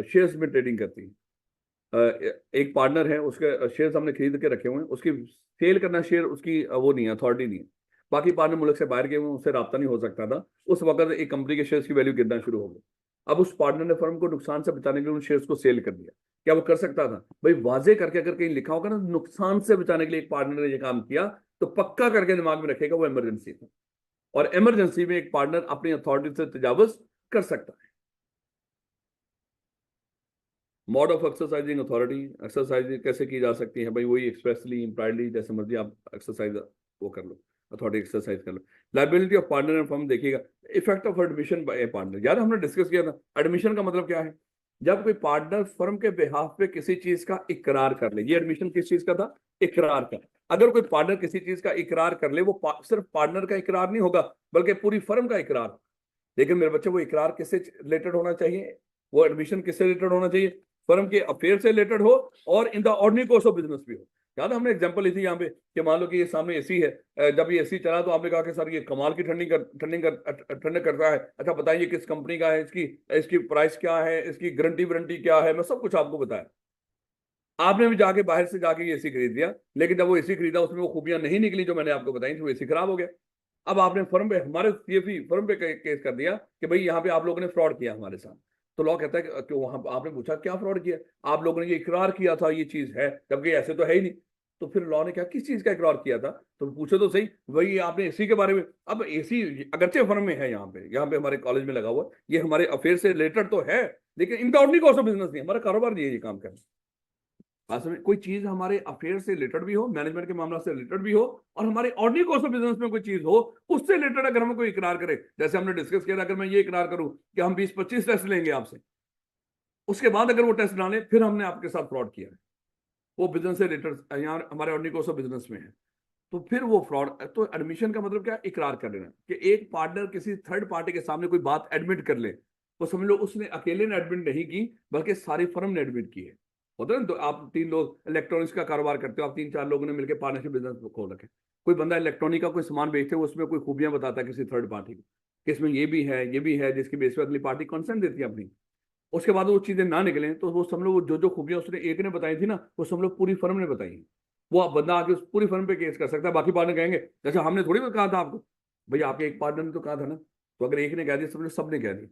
शेयर्स में ट्रेडिंग करती है, एक पार्टनर है उसके शेयर्स हमने खरीद के रखे हुए हैं, उसकी सेल करना शेयर उसकी वो नहीं है, अथॉरिटी नहीं है। बाकी पार्टनर मुल्क से बाहर गए हुए, उससे रब्ता नहीं हो सकता था। उस वक्त एक कंपनी के शेयर्स की वैल्यू गिरना शुरू हो गई। अब उस पार्टनर ने फर्म को नुकसान से बचाने के लिए उन शेयर्स को सेल कर दिया। क्या वो कर सकता था? भाई वाजे करके अगर कहीं लिखा होगा ना नुकसान से बचाने के लिए एक पार्टनर ने ये काम किया, तो पक्का करके दिमाग में रखेगा वो इमरजेंसी था। और इमरजेंसी में एक पार्टनर अपनी अथॉरिटी से तजावुज़ कर सकता है। Mode of exercising authority, exercise कैसे की जा सकती है भाई, वही एक्सप्रेसली इम्प्लाइडली, जैसे मर्जी आप एक्सरसाइज वो कर लो, अथॉरिटी एक्सरसाइज कर लो। Liability of partner and firm देखिएगा। Effect of admission by a partner, यार हमने डिस्कस किया था एडमिशन का मतलब क्या है, जब कोई पार्टनर फर्म के बिहाफ पे किसी चीज का इकरार कर ले। ये एडमिशन किस चीज का था? इकरार का। अगर कोई पार्टनर किसी चीज का इकरार कर ले, वो सिर्फ पार्टनर का इकरार नहीं होगा बल्कि पूरी फर्म का इकरार। लेकिन मेरे बच्चे वो इकरार किससे रिलेटेड होना चाहिए, वो एडमिशन किससे रिलेटेड होना चाहिए, फर्म के अफेयर से रिलेटेड हो और in the ordinary course of business भी हो। याद है हमने एग्जांपल ली थी यहाँ पे कि मान लो कि ये सामने एसी है, जब ये एसी चला तो आपने कहा कि सर ये कमाल की ठंडक करता है, अच्छा बताइए किस कंपनी का है, इसकी इसकी प्राइस क्या है, इसकी गारंटी वारंटी क्या है, मैं सब कुछ आपको बताया। आपने भी जाके बाहर से जाके ये एसी खरीद लिया, लेकिन जब वो एसी खरीदा उसमें वो खूबियां नहीं निकली जो मैंने आपको बताई थी, वो एसी खराब हो गया। अब आपने फर्म पे, हमारे सीएफई फर्म पे केस कर दिया कि भाई यहाँ पे आप लोगों ने फ्रॉड किया हमारे साथ। तो लॉ कहता है कि वहां आपने पूछा क्या फ्रॉड किया, आप लोगों ने ये इकरार किया था ये चीज है, जबकि ऐसे तो है ही नहीं। तो फिर लॉ ने क्या, किस चीज का इकरार किया था, तो पूछो तो सही, वही आपने एसी के बारे में। अब एसी अगरचे फर्म में है, यहाँ पे हमारे कॉलेज में लगा हुआ, ये हमारे अफेयर से रिलेटेड तो है, लेकिन इनका ऑर्डिनरी कोर्स ऑफ बिजनेस नहीं, हमारा कारोबार नहीं है ये काम करना। असल में कोई चीज हमारे अफेयर से रिलेटेड भी हो, मैनेजमेंट के मामला से रिलेटेड भी हो, और हमारे ऑर्डिनरी कोर्स ऑफ बिजनेस में कोई चीज हो उससे रिलेटेड अगर हमें कोई इकरार करे, जैसे हमने डिस्कस किया, अगर मैं ये इकरार करूं कि हम 20-25 टेस्ट लेंगे आपसे, उसके बाद अगर वो टेस्ट ना ले, फिर हमने आपके साथ फ्रॉड किया है, वो बिजनेस से रिलेटेड यहाँ हमारे ऑर्डिनरी कोर्स ऑफ बिजनेस में है, तो फिर वो फ्रॉड। तो एडमिशन का मतलब क्या, इकरार कर लेना, कि एक पार्टनर किसी थर्ड पार्टी के सामने कोई बात एडमिट कर ले, वो समझ लो उसने अकेले ने एडमिट नहीं की बल्कि सारी फर्म ने एडमिट की है। होता है ना, तो आप 3 लोग इलेक्ट्रॉनिक्स का कारोबार करते हो, आप 3-4 लोगों ने मिलकर पार्टनरशिप बिजनेस खोल रखे, कोई बंदा इलेक्ट्रॉनिक का कोई सामान बेचते हो, उसमें कोई खूबियां बताता है किसी थर्ड पार्टी को कि इसमें ये भी है, जिसकी बेस पर अगली पार्टी कंसेंट देती है अपनी। उसके बाद वो चीजें ना निकले तो वो सब लोग जो जो खूबियां उसने एक ने बताई थी ना, वो सब लोग पूरी फर्म ने बताई। वो आप बंदा आके उस पूरी फर्म पे केस कर सकता है, बाकी पार्टनर कहेंगे जैसे हमने थोड़ी बहुत कहा था आपको, भैया आपके एक पार्टनर ने तो कहा था ना। तो अगर एक ने कह दिया सबने सबने कह दिया।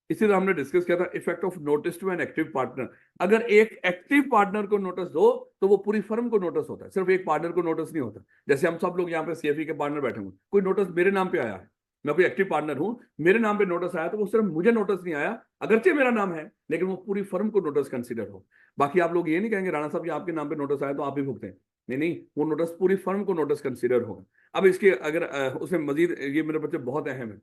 इसी तरह हमने डिस्कस किया था effect of notice to an active partner. अगर एक एक्टिव पार्टनर को नोटिस दो तो वो पूरी फर्म को नोटिस होता है, सिर्फ एक पार्टनर को नोटिस नहीं होता। जैसे हम सब लोग यहाँ पे सीएफई के पार्टनर बैठे हुए, कोई नोटिस मेरे नाम पे आया है, मैं कोई एक्टिव पार्टनर हूं, मेरे नाम पे नोटिस आया, तो वो सिर्फ मुझे नोटिस नहीं आया, अगरचे मेरा नाम है, लेकिन वो पूरी फर्म को नोटिस कंसिडर हो। बाकी आप लोग ये नहीं कहेंगे राणा साहब ये आपके नाम पे नोटिस आया तो आप ही भुगतें, नहीं नहीं, वो नोटिस पूरी फर्म को नोटिस कंसिडर होगा। अब इसके अगर उसमें मजीद ये मेरे बच्चे बहुत अहम है,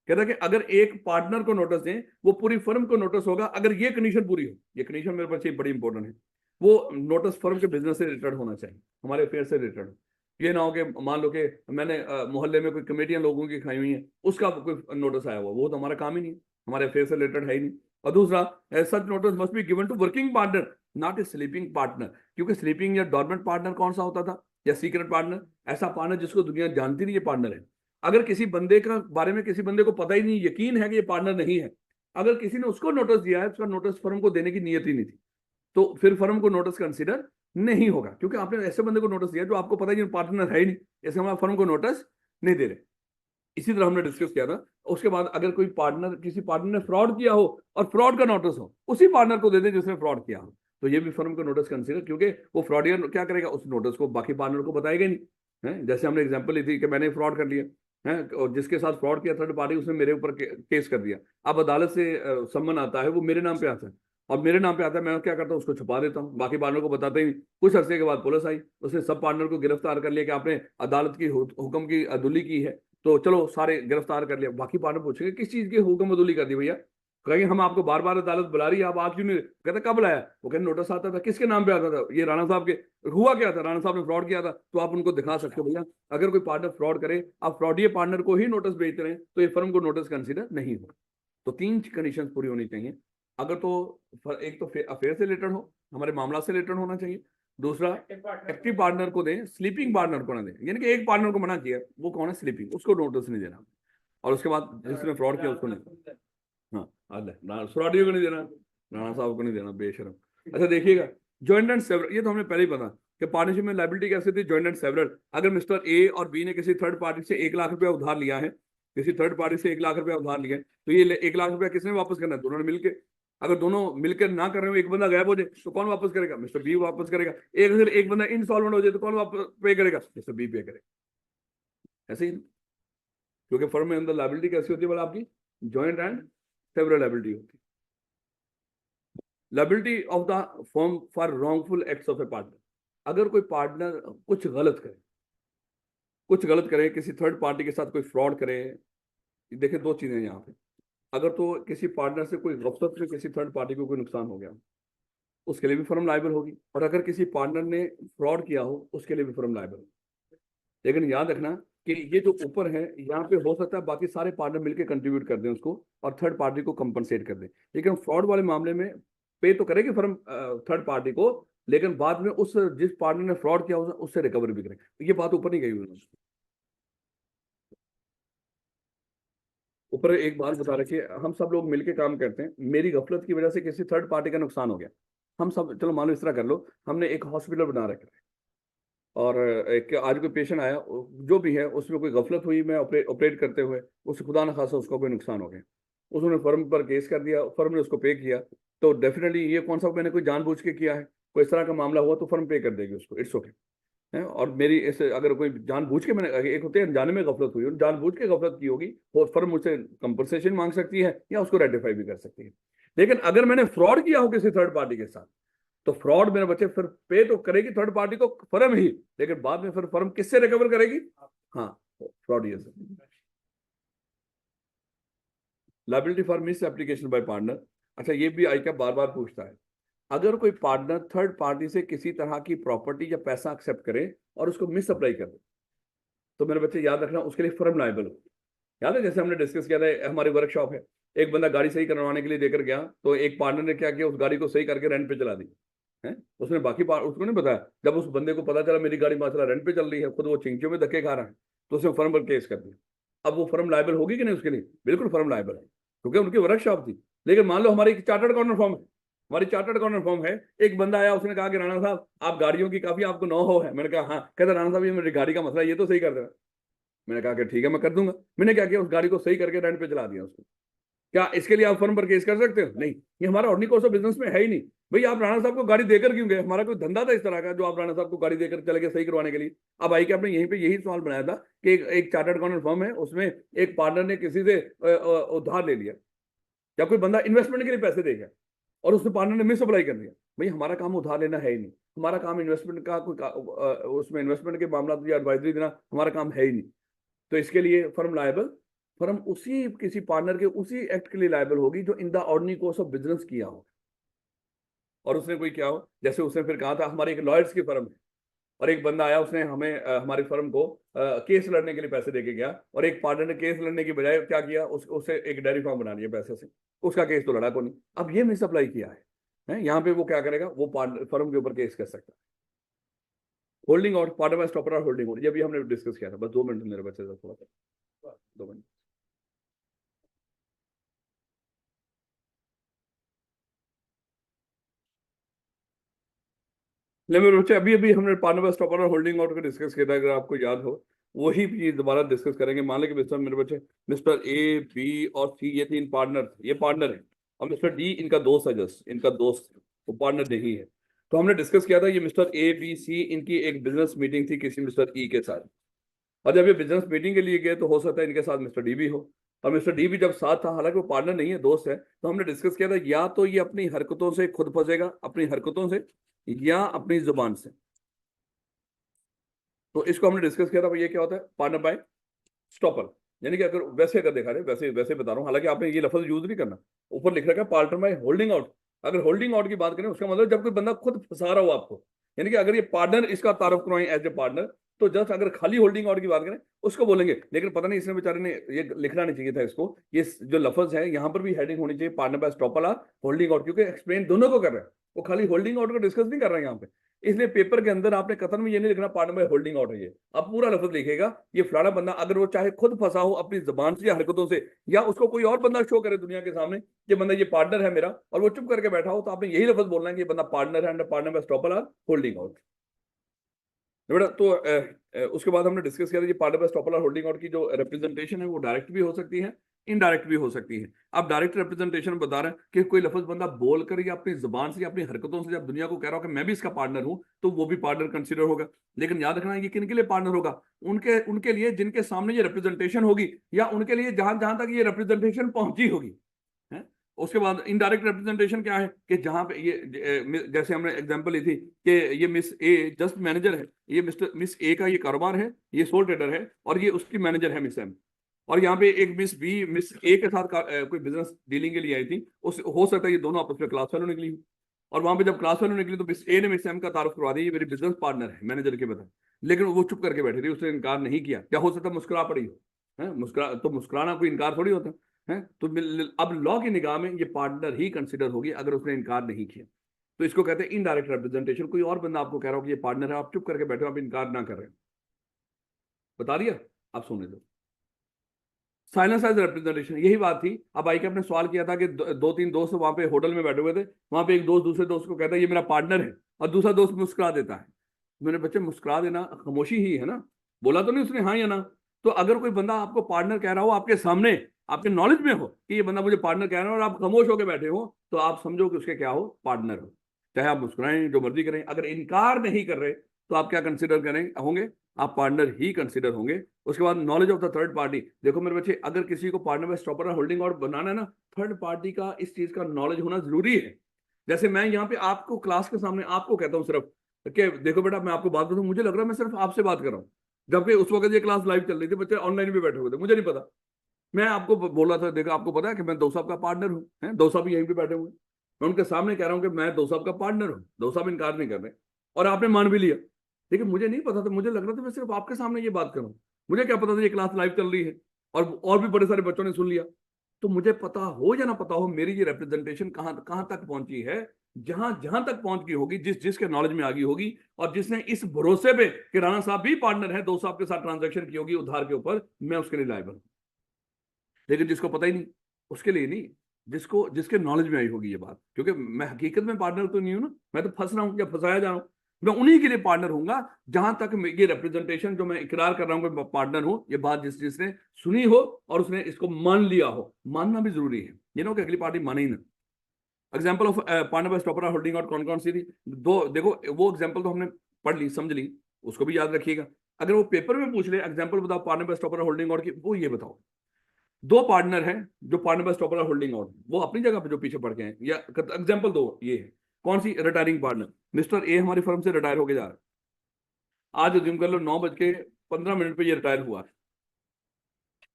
कहता है कि अगर एक पार्टनर को नोटिस दें वो पूरी फर्म को नोटिस होगा, अगर ये कंडीशन पूरी हो। ये कंडीशन मेरे पास बड़ी इंपॉर्टेंट है, वो नोटिस फर्म के बिजनेस से रिलेटेड होना चाहिए, हमारे अफेयर से रिलेटेड हो। ये ना हो कि मान लो कि मैंने मोहल्ले में कोई कमेटियां लोगों की खाई हुई हैं, उसका कोई नोटिस आया हुआ, वो तो हमारा काम ही नहीं है, हमारे अफेयर से रिलेटेड है ही नहीं। और दूसरा, such notice must be given to working partner not a sleeping partner, क्योंकि स्लीपिंग या डॉर्मेंट पार्टनर कौन सा होता था, या सीक्रेट पार्टनर, ऐसा पार्टनर जिसको दुनिया जानती नहीं ये पार्टनर है। अगर किसी बंदे का बारे में किसी बंदे को पता ही नहीं, यकीन है कि ये पार्टनर नहीं है, अगर किसी ने उसको नोटिस दिया है, उसका नोटिस फर्म को देने की नीयत ही नहीं थी, तो फिर फर्म को नोटिस कंसीडर नहीं होगा, क्योंकि आपने ऐसे बंदे को नोटिस दिया जो आपको पता ही नहीं पार्टनर है ही नहीं, ऐसे हम फर्म को नोटिस नहीं दे रहे। इसी तरह हमने डिस्कस किया था। उसके बाद अगर कोई पार्टनर, किसी पार्टनर ने फ्रॉड किया हो और फ्रॉड का नोटिस हो, उसी पार्टनर को दे दें जिसने फ्रॉड किया हो, तो ये भी फर्म को नोटिस कंसीडर, क्योंकि वो फ्रॉडियर क्या करेगा, उस नोटिस को बाकी पार्टनर को बताएगा नहीं है। जैसे हमने एग्जांपल ली थी कि मैंने फ्रॉड कर लिया है, और जिसके साथ फ्रॉड किया थर्ड पार्टी, उसने मेरे ऊपर केस कर दिया। अब अदालत से सम्मन आता है, वो मेरे नाम पे आता है, और मेरे नाम पे आता है, मैं क्या करता हूँ उसको छुपा देता हूँ, बाकी पार्टनर को बताते ही नहीं। कुछ अरसे के बाद पुलिस आई, उसने सब पार्टनर को गिरफ्तार कर लिया कि आपने अदालत की हुक्म की अदुली की है, तो चलो सारे गिरफ्तार कर लिया। बाकी पार्टनर पूछेंगे किस चीज की हुक्म अदुली कर दी भैया, कहेंगे हम आपको बार बार अदालत बुला रही है, आप क्यों नहीं, कहते कब लाया, वो कहते नोटिस आता था, किसके नाम पे आता था, ये राणा साहब के। हुआ क्या था, राणा साहब ने फ्रॉड किया था, तो आप उनको दिखा सकते हो भैया। अगर कोई पार्टनर फ्रॉड करे, आप फ्रॉडिये पार्टनर को ही नोटिस भेजते रहे, तो ये फर्म को नोटिस कंसिडर नहीं हो। तो 3 कंडीशन पूरी होनी चाहिए। अगर तो एक तो अफेयर से रिलेटेड हो, हमारे मामला से रिलेटेड होना चाहिए। दूसरा, एक्टिव पार्टनर को दें, स्लीपिंग पार्टनर को ना दें, यानी कि एक पार्टनर को मना किया, वो कौन है, स्लीपिंग, उसको नोटिस नहीं देना। और उसके बाद जिसने फ्रॉड किया उसको नहीं, हाँ फ्रॉडियो को नहीं देना, राणा साहब को नहीं देना, बेशरम। अच्छा देखिएगा, जॉइंट एंड सेवरल, ये तो हमने पहले ही पता कि पार्टनरशिप में लायबिलिटी कैसे थी, जॉइंट एंड सेवरल। अगर मिस्टर ए और बी ने किसी थर्ड पार्टी से 1 लाख रुपया उधार लिया है, किसी थर्ड पार्टी से 1 लाख रुपया उधार लिया है, तो ये 1 लाख रुपया किसने वापस करना है, दोनों ने मिलकर। अगर दोनों मिलकर ना कर रहे हो, एक बंदा गायब हो जाए तो कौन वापस करेगा, मिस्टर बी वापस करेगा। एक बंदा इंसॉल्वेंट हो जाए तो कौन वापस पे करेगा, मिस्टर बी पे करेगा। ऐसे ही, क्योंकि फर्म में अंदर लायबिलिटी कैसी होती है बोला आपकी, जॉइंट एंड सेवरल लायबिलिटी होती है। Liability of the firm for wrongful acts of A partner, अगर कोई पार्टनर कुछ गलत करे, किसी थर्ड पार्टी के साथ कोई फ्रॉड करे। देखिए 2 चीजें यहाँ पे, अगर तो किसी पार्टनर से कोई गफलत में किसी थर्ड पार्टी को कोई नुकसान हो गया, उसके लिए भी फर्म लायबल होगी, और अगर किसी पार्टनर ने फ्रॉड किया हो उसके लिए भी फर्म लायबल होगी। लेकिन याद रखना कि ये जो ऊपर है यहाँ पे हो सकता है बाकी सारे पार्टनर मिलकर कंट्रीब्यूट कर दें उसको, और थर्ड पार्टी को कंपनसेट कर दें, लेकिन फ्रॉड वाले मामले में पे तो करेगी फर्म थर्ड पार्टी को, लेकिन बाद में उस जिस पार्टनर ने फ्रॉड किया उससे रिकवर भी करें। ये बात ऊपर नहीं गई हुई, ऊपर एक बात बता रखिए, हम सब लोग मिलके काम करते हैं, मेरी गफलत की वजह से किसी थर्ड पार्टी का नुकसान हो गया, हम सब चलो मान लो इस तरह कर लो, हमने एक हॉस्पिटल बना रखा है, और एक आज कोई पेशेंट आया, जो भी है उसमें कोई गफलत हुई, मैं ऑपरेट करते हुए उस खुदा न खासा उसका कोई नुकसान हो गया, उसने फर्म पर केस कर दिया, फर्म ने उसको पे किया, तो डेफिनेटली ये कौन सा मैंने कोई जानबूझ के किया है, कोई इस तरह का मामला हुआ तो फर्म पे कर देगी उसको, इट्स ओके है। और मेरी इस अगर कोई जानबूझ के, मैंने एक होते हैं अनजाने में गफलत हुई और जानबूझ के गफलत की होगी, वो फर्म मुझसे कंपनसेशन मांग सकती है या उसको रेटिफाई भी कर सकती है। लेकिन अगर मैंने फ्रॉड किया हो किसी थर्ड पार्टी के साथ, तो फ्रॉड मेरे बच्चे फिर पे तो करेगी थर्ड पार्टी को फर्म ही, लेकिन बाद में फिर फर्म किससे रिकवर करेगी, हाँ फ्रॉड ये liability for miss application by partner. अच्छा ये भी आई क्या बार बार पूछता है, अगर कोई पार्टनर थर्ड पार्टी से किसी तरह की प्रॉपर्टी या पैसा एक्सेप्ट करे और उसको मिस अप्लाई कर दे, तो मेरे बच्चे याद रखना उसके लिए फर्म लायबल हो। याद है जैसे हमने डिस्कस किया था, हमारी वर्कशॉप है, एक बंदा गाड़ी सही करवाने के लिए देकर गया, तो एक पार्टनर ने क्या किया, उस गाड़ी को सही करके रेंट पे चला दी है। उसने बाकी उसको नहीं बताया। जब उस बंदे को पता चला मेरी गाड़ी माशाल्लाह रेंट पे चल रही है, खुद वो चिंकियों में धक्के खा रहा है, तो उसने फर्म पर केस कर दिया। अब वो फर्म लायबल होगी कि नहीं उसके लिए? बिल्कुल फर्म लायबल है, क्योंकि उनकी वर्कशॉप थी। लेकिन मान लो हमारी चार्टर्ड अकाउंटेंट फर्म है, हमारी चार्टर्ड अकाउंटेंट फर्म है, एक बंदा आया, उसने कहा कि राणा साहब आप गाड़ियों की काफी आपको नो हो है। मैंने कहा हाँ। कहता राणा साहब ये मेरी गाड़ी का मसला है, ये तो सही कर देना। मैंने कहा कि ठीक है मैं कर दूंगा। मैंने क्या किया, उस गाड़ी को सही करके रेंट पे चला दिया उसको। क्या इसके लिए आप फर्म पर केस कर सकते हो? नहीं, ये हमारा ऑर्डिनरी कोर्स ऑफ बिजनेस में है ही नहीं। भाई आप राणा साहब को गाड़ी देकर क्यों गए? हमारा कोई धंधा था इस तरह का जो आप राणा साहब को गाड़ी देकर चले गए सही करवाने के लिए? अब आई कि आपने यहीं पे यही सवाल बनाया था कि एक चार्टर्ड अकाउंटेंट फर्म है, उसमें एक पार्टनर ने किसी से उधार ले लिया, या कोई बंदा इन्वेस्टमेंट के लिए पैसे दे गया और उसने पार्टनर ने मिस अप्लाई कर दिया। भाई हमारा काम उधार लेना है ही नहीं, हमारा काम इन्वेस्टमेंट का उसमें इन्वेस्टमेंट के मामला या एडवाइजरी देना हमारा काम है ही नहीं। तो इसके लिए फर्म लायबल, फर्म उसी किसी पार्टनर के उसी एक्ट के लिए लायबल होगी जो in the ordinary course of business किया हो। और उसने कोई क्या हो, जैसे उसने फिर कहा था हमारी एक लॉयर्स की फर्म है, और एक बंदा आया, उसने हमें हमारी फर्म को केस लड़ने के लिए पैसे देके गया, और एक पार्टनर ने केस लड़ने की बजाय क्या किया, उसे एक डेयरी फार्म बना लिया पैसे से, उसका केस तो लड़ा को नहीं। अब ये मिस अप्लाई किया है यहाँ पे, वो क्या करेगा, वो फर्म के ऊपर केस कर सकता है। होल्डिंग आउट, पार्टनर स्टॉपर और होल्डिंग आउट, ये भी हमने डिस्कस किया था। बस 2 मिनट मेरे बच्चे से, थोड़ा सा 2 मिनट। नहीं मेरे बच्चे, अभी अभी हमने पार्टनर स्टॉपर और होल्डिंग आउट का डिस्कस किया था, अगर आपको याद हो वही भी दोबारा डिस्कस करेंगे। मान लें कि मेरे बच्चे मिस्टर ए, बी और सी ये 3 पार्टनर, ये पार्टनर है, और मिस्टर डी इनका दोस्त है, जस्ट इनका दोस्त है, वो पार्टनर नहीं है। तो हमने डिस्कस किया था ये मिस्टर ए, बी, सी इनकी एक बिजनेस मीटिंग थी किसी मिस्टर ई के साथ, और जब ये बिजनेस मीटिंग के लिए गए तो हो सकता है इनके साथ मिस्टर डी भी हो, और मिस्टर डी भी जब साथ था, हालांकि वो पार्टनर नहीं है दोस्त है, तो हमने डिस्कस किया था या तो ये अपनी हरकतों से खुद फंसेगा, अपनी हरकतों से, या अपनी जुबान से। तो इसको हमने डिस्कस किया था भाई ये क्या होता है, पार्टनर बाय स्टॉपर। यानी कि अगर वैसे अगर देखा जाए, वैसे वैसे बता रहा हूँ, हालांकि आपने ये लफ्ज यूज नहीं करना, ऊपर लिख रखा है पार्टनर बाय होल्डिंग आउट। अगर होल्डिंग आउट की बात करें उसका मतलब जब कोई बंदा खुद फंसा रहा हो आपको, यानी कि अगर ये पार्टनर इसका तारुफ करवाएं एज ए पार्टनर, तो जस्ट अगर खाली होल्डिंग आउट की बात करें उसको बोलेंगे। लेकिन पता नहीं इसने बेचारे ने ये लिखना नहीं चाहिए था इसको, ये जो लफ्ज है यहाँ पर भी हेडिंग होनी चाहिए पार्टनर बाय स्टॉपर और होल्डिंग आउट, क्योंकि एक्सप्लेन दोनों को कर रहे हैं, वो खाली होल्डिंग आउट को डिस्कस नहीं कर रहे हैं यहाँ पे। इसलिए पेपर के अंदर आपने कतन में ये नहीं लिखना पार्टनर बाय होल्डिंग आउट है, ये आप पूरा लफ्ज लिखेगा ये फलाना बंदा, अगर वो चाहे खुद फंसा हो अपनी जबान से या हरकतों से, या उसको कोई और बंदा शो करे दुनिया के सामने कि बंदा ये पार्टनर है मेरा, और वो चुप करके बैठा हो, तो आपने यही लफ्ज बोलना है कि ये बंदा पार्टनर है, पार्टनर बाय स्टॉपर और होल्डिंग आउट। बेटा तो उसके बाद हमने डिस्कस किया था कि पार्टनर बाय स्टॉपर और होल्डिंग आउट की जो रिप्रेजेंटेशन है वो डायरेक्ट भी हो सकती है, इनडायरेक्ट भी हो सकती है। अब डायरेक्ट रिप्रेजेंटेशन बता रहे हैं कि कोई लफ्ज बंदा बोलकर या अपनी जुबान से या अपनी हरकतों से जब दुनिया को कह रहा हो कि मैं भी इसका पार्टनर हूं, तो वो भी पार्टनर कंसीडर होगा। लेकिन याद रखना ये किन के लिए पार्टनर होगा, उनके उनके लिए जिनके सामने ये रिप्रेजेंटेशन होगी, या उनके लिए जहां जहां तक ये रिप्रेजेंटेशन पहुंची होगी है। उसके बाद इनडायरेक्ट रिप्रेजेंटेशन क्या है कि जहां पे ये जैसे हमने एग्जांपल ली थी कि ये मिस ए जस्ट मैनेजर है, ये मिस ए का ये कारोबार है, ये सोल ट्रेडर है, और ये उसकी मैनेजर है मिस एम। और यहाँ पे एक मिस बी मिस ए के साथ कोई बिजनेस डीलिंग के लिए आई थी, उस हो सकता है ये दोनों आपस में क्लास फेलो निकली हो, और वहां पे जब क्लास फेलो निकली तो मिस ए ने मिस एम का तारुफ करवा दिया ये मेरी बिजनेस पार्टनर है मैनेजर के बता। लेकिन वो चुप करके बैठी थी, उसने इनकार नहीं किया। क्या हो सकता है मुस्कुरा पड़ी हो, है मुस्कुरा, तो मुस्कुराना कोई इनकार थोड़ी होता है। तो अब लॉ की निगाह में ये पार्टनर ही कंसिडर होगी अगर उसने इनकार नहीं किया। तो इसको कहते हैं इनडायरेक्ट रिप्रेजेंटेशन। कोई और बंदा आपको कह रहा हो कि ये पार्टनर है, आप चुप करके बैठे हो, आप इनकार ना कर रहे हो, बता दिया, आप सुनने दो। साइलेंस एज रिप्रेजेंटेशन, यही बात थी। अब आई के आपने सवाल किया था कि 2-3 दोस्त वहां पे होटल में बैठे हुए थे, वहां पे एक दोस्त दूसरे दोस्त को कहता है ये मेरा पार्टनर है, और दूसरा दोस्त मुस्कुरा देता है। मेरे बच्चे, मुस्कुरा देना खामोशी ही है ना, बोला तो नहीं उसने हाँ या ना। तो अगर कोई बंदा आपको पार्टनर कह रहा हो आपके सामने, आपके नॉलेज में हो कि ये बंदा मुझे पार्टनर कह रहा है, और आप खामोश होकर बैठे हो, तो आप समझो कि उसके क्या हो, पार्टनर हो। चाहे आप मुस्कुराएं, जो मर्जी करें, अगर इनकार नहीं कर रहे तो आप क्या कंसिडर करें होंगे, आप पार्टनर ही कंसिडर होंगे। उसके बाद knowledge of the third party. देखो मेरे बच्चे, अगर किसी को पार्टनर में स्टॉपर और होल्डिंग आउट बनाना है ना, थर्ड पार्टी का इस चीज का नॉलेज होना जरूरी है। जैसे मैं यहाँ पे आपको क्लास के सामने आपको कहता हूँ सिर्फ कि देखो बेटा मैं आपको बात बताऊँ, मुझे लग रहा है मैं सिर्फ आपसे बात कर रहा हूँ, जबकि उस वक्त ये क्लास लाइव चल रही थी, बच्चे ऑनलाइन भी बैठे हुए थे, मुझे नहीं पता। मैं आपको बोला था, देखो आपको पता है कि मैं दो साहब का पार्टनर हूँ, है दो साहब यहीं पे बैठे हुए, मैं उनके सामने कह रहा हूँ कि मैं दो साहब का पार्टनर हूँ, दो साहब इनकार नहीं कर रहे, और आपने मान भी लिया। लेकिन मुझे नहीं पता था, मुझे लग रहा था मैं सिर्फ आपके सामने ये बात करूँ, मुझे क्या पता था ये क्लास लाइव चल रही है, और भी बड़े सारे बच्चों ने सुन लिया। तो मुझे पता हो या ना पता हो, मेरी ये रिप्रेजेंटेशन कहाँ कहाँ तक पहुंची है, जहां जहां तक पहुंच गई होगी, जिसके नॉलेज में आ गई होगी, और जिसने इस भरोसे पे कि राणा साहब भी पार्टनर है, दोस्त साहब के साथ ट्रांजैक्शन की होगी उधार के ऊपर, मैं उसके लिए लायबल हूं। लेकिन जिसको पता ही नहीं, उसके लिए नहीं, जिसको जिसके नॉलेज में आई होगी ये बात, क्योंकि मैं हकीकत में पार्टनर तो नहीं हूं ना, मैं तो फंस रहा हूं या फंसाया जा रहा हूं। मैं उन्हीं के लिए पार्टनर हूंगा जहां तक ये रिप्रेजेंटेशन जो मैं इकरार कर रहा हूं कि मैं पार्टनर हूं, ये बात जिसने सुनी हो और उसने इसको मान लिया हो। मानना भी जरूरी है, ये ना कि अगली पार्टी माने ही ना। Example of partner by stopper holding out कौन कौन सी थी, दो देखो, वो एग्जाम्पल तो हमने पढ़ ली, समझ ली, उसको भी याद रखिएगा। अगर वो पेपर में पूछ ले एग्जाम्पल बताओ partner by stopper holding out की, वो ये बताओ दो पार्टनर हैं जो partner by stopper holding out, वो अपनी जगह पे जो पीछे पड़ गए हैं, या एग्जाम्पल दो ये है, कौन सी, रिटायरिंग पार्टनर, मिस्टर ए हमारी फर्म से रिटायर होके जा रहा है, आज जिम कर लो 9:15 पे ये रिटायर हुआ है।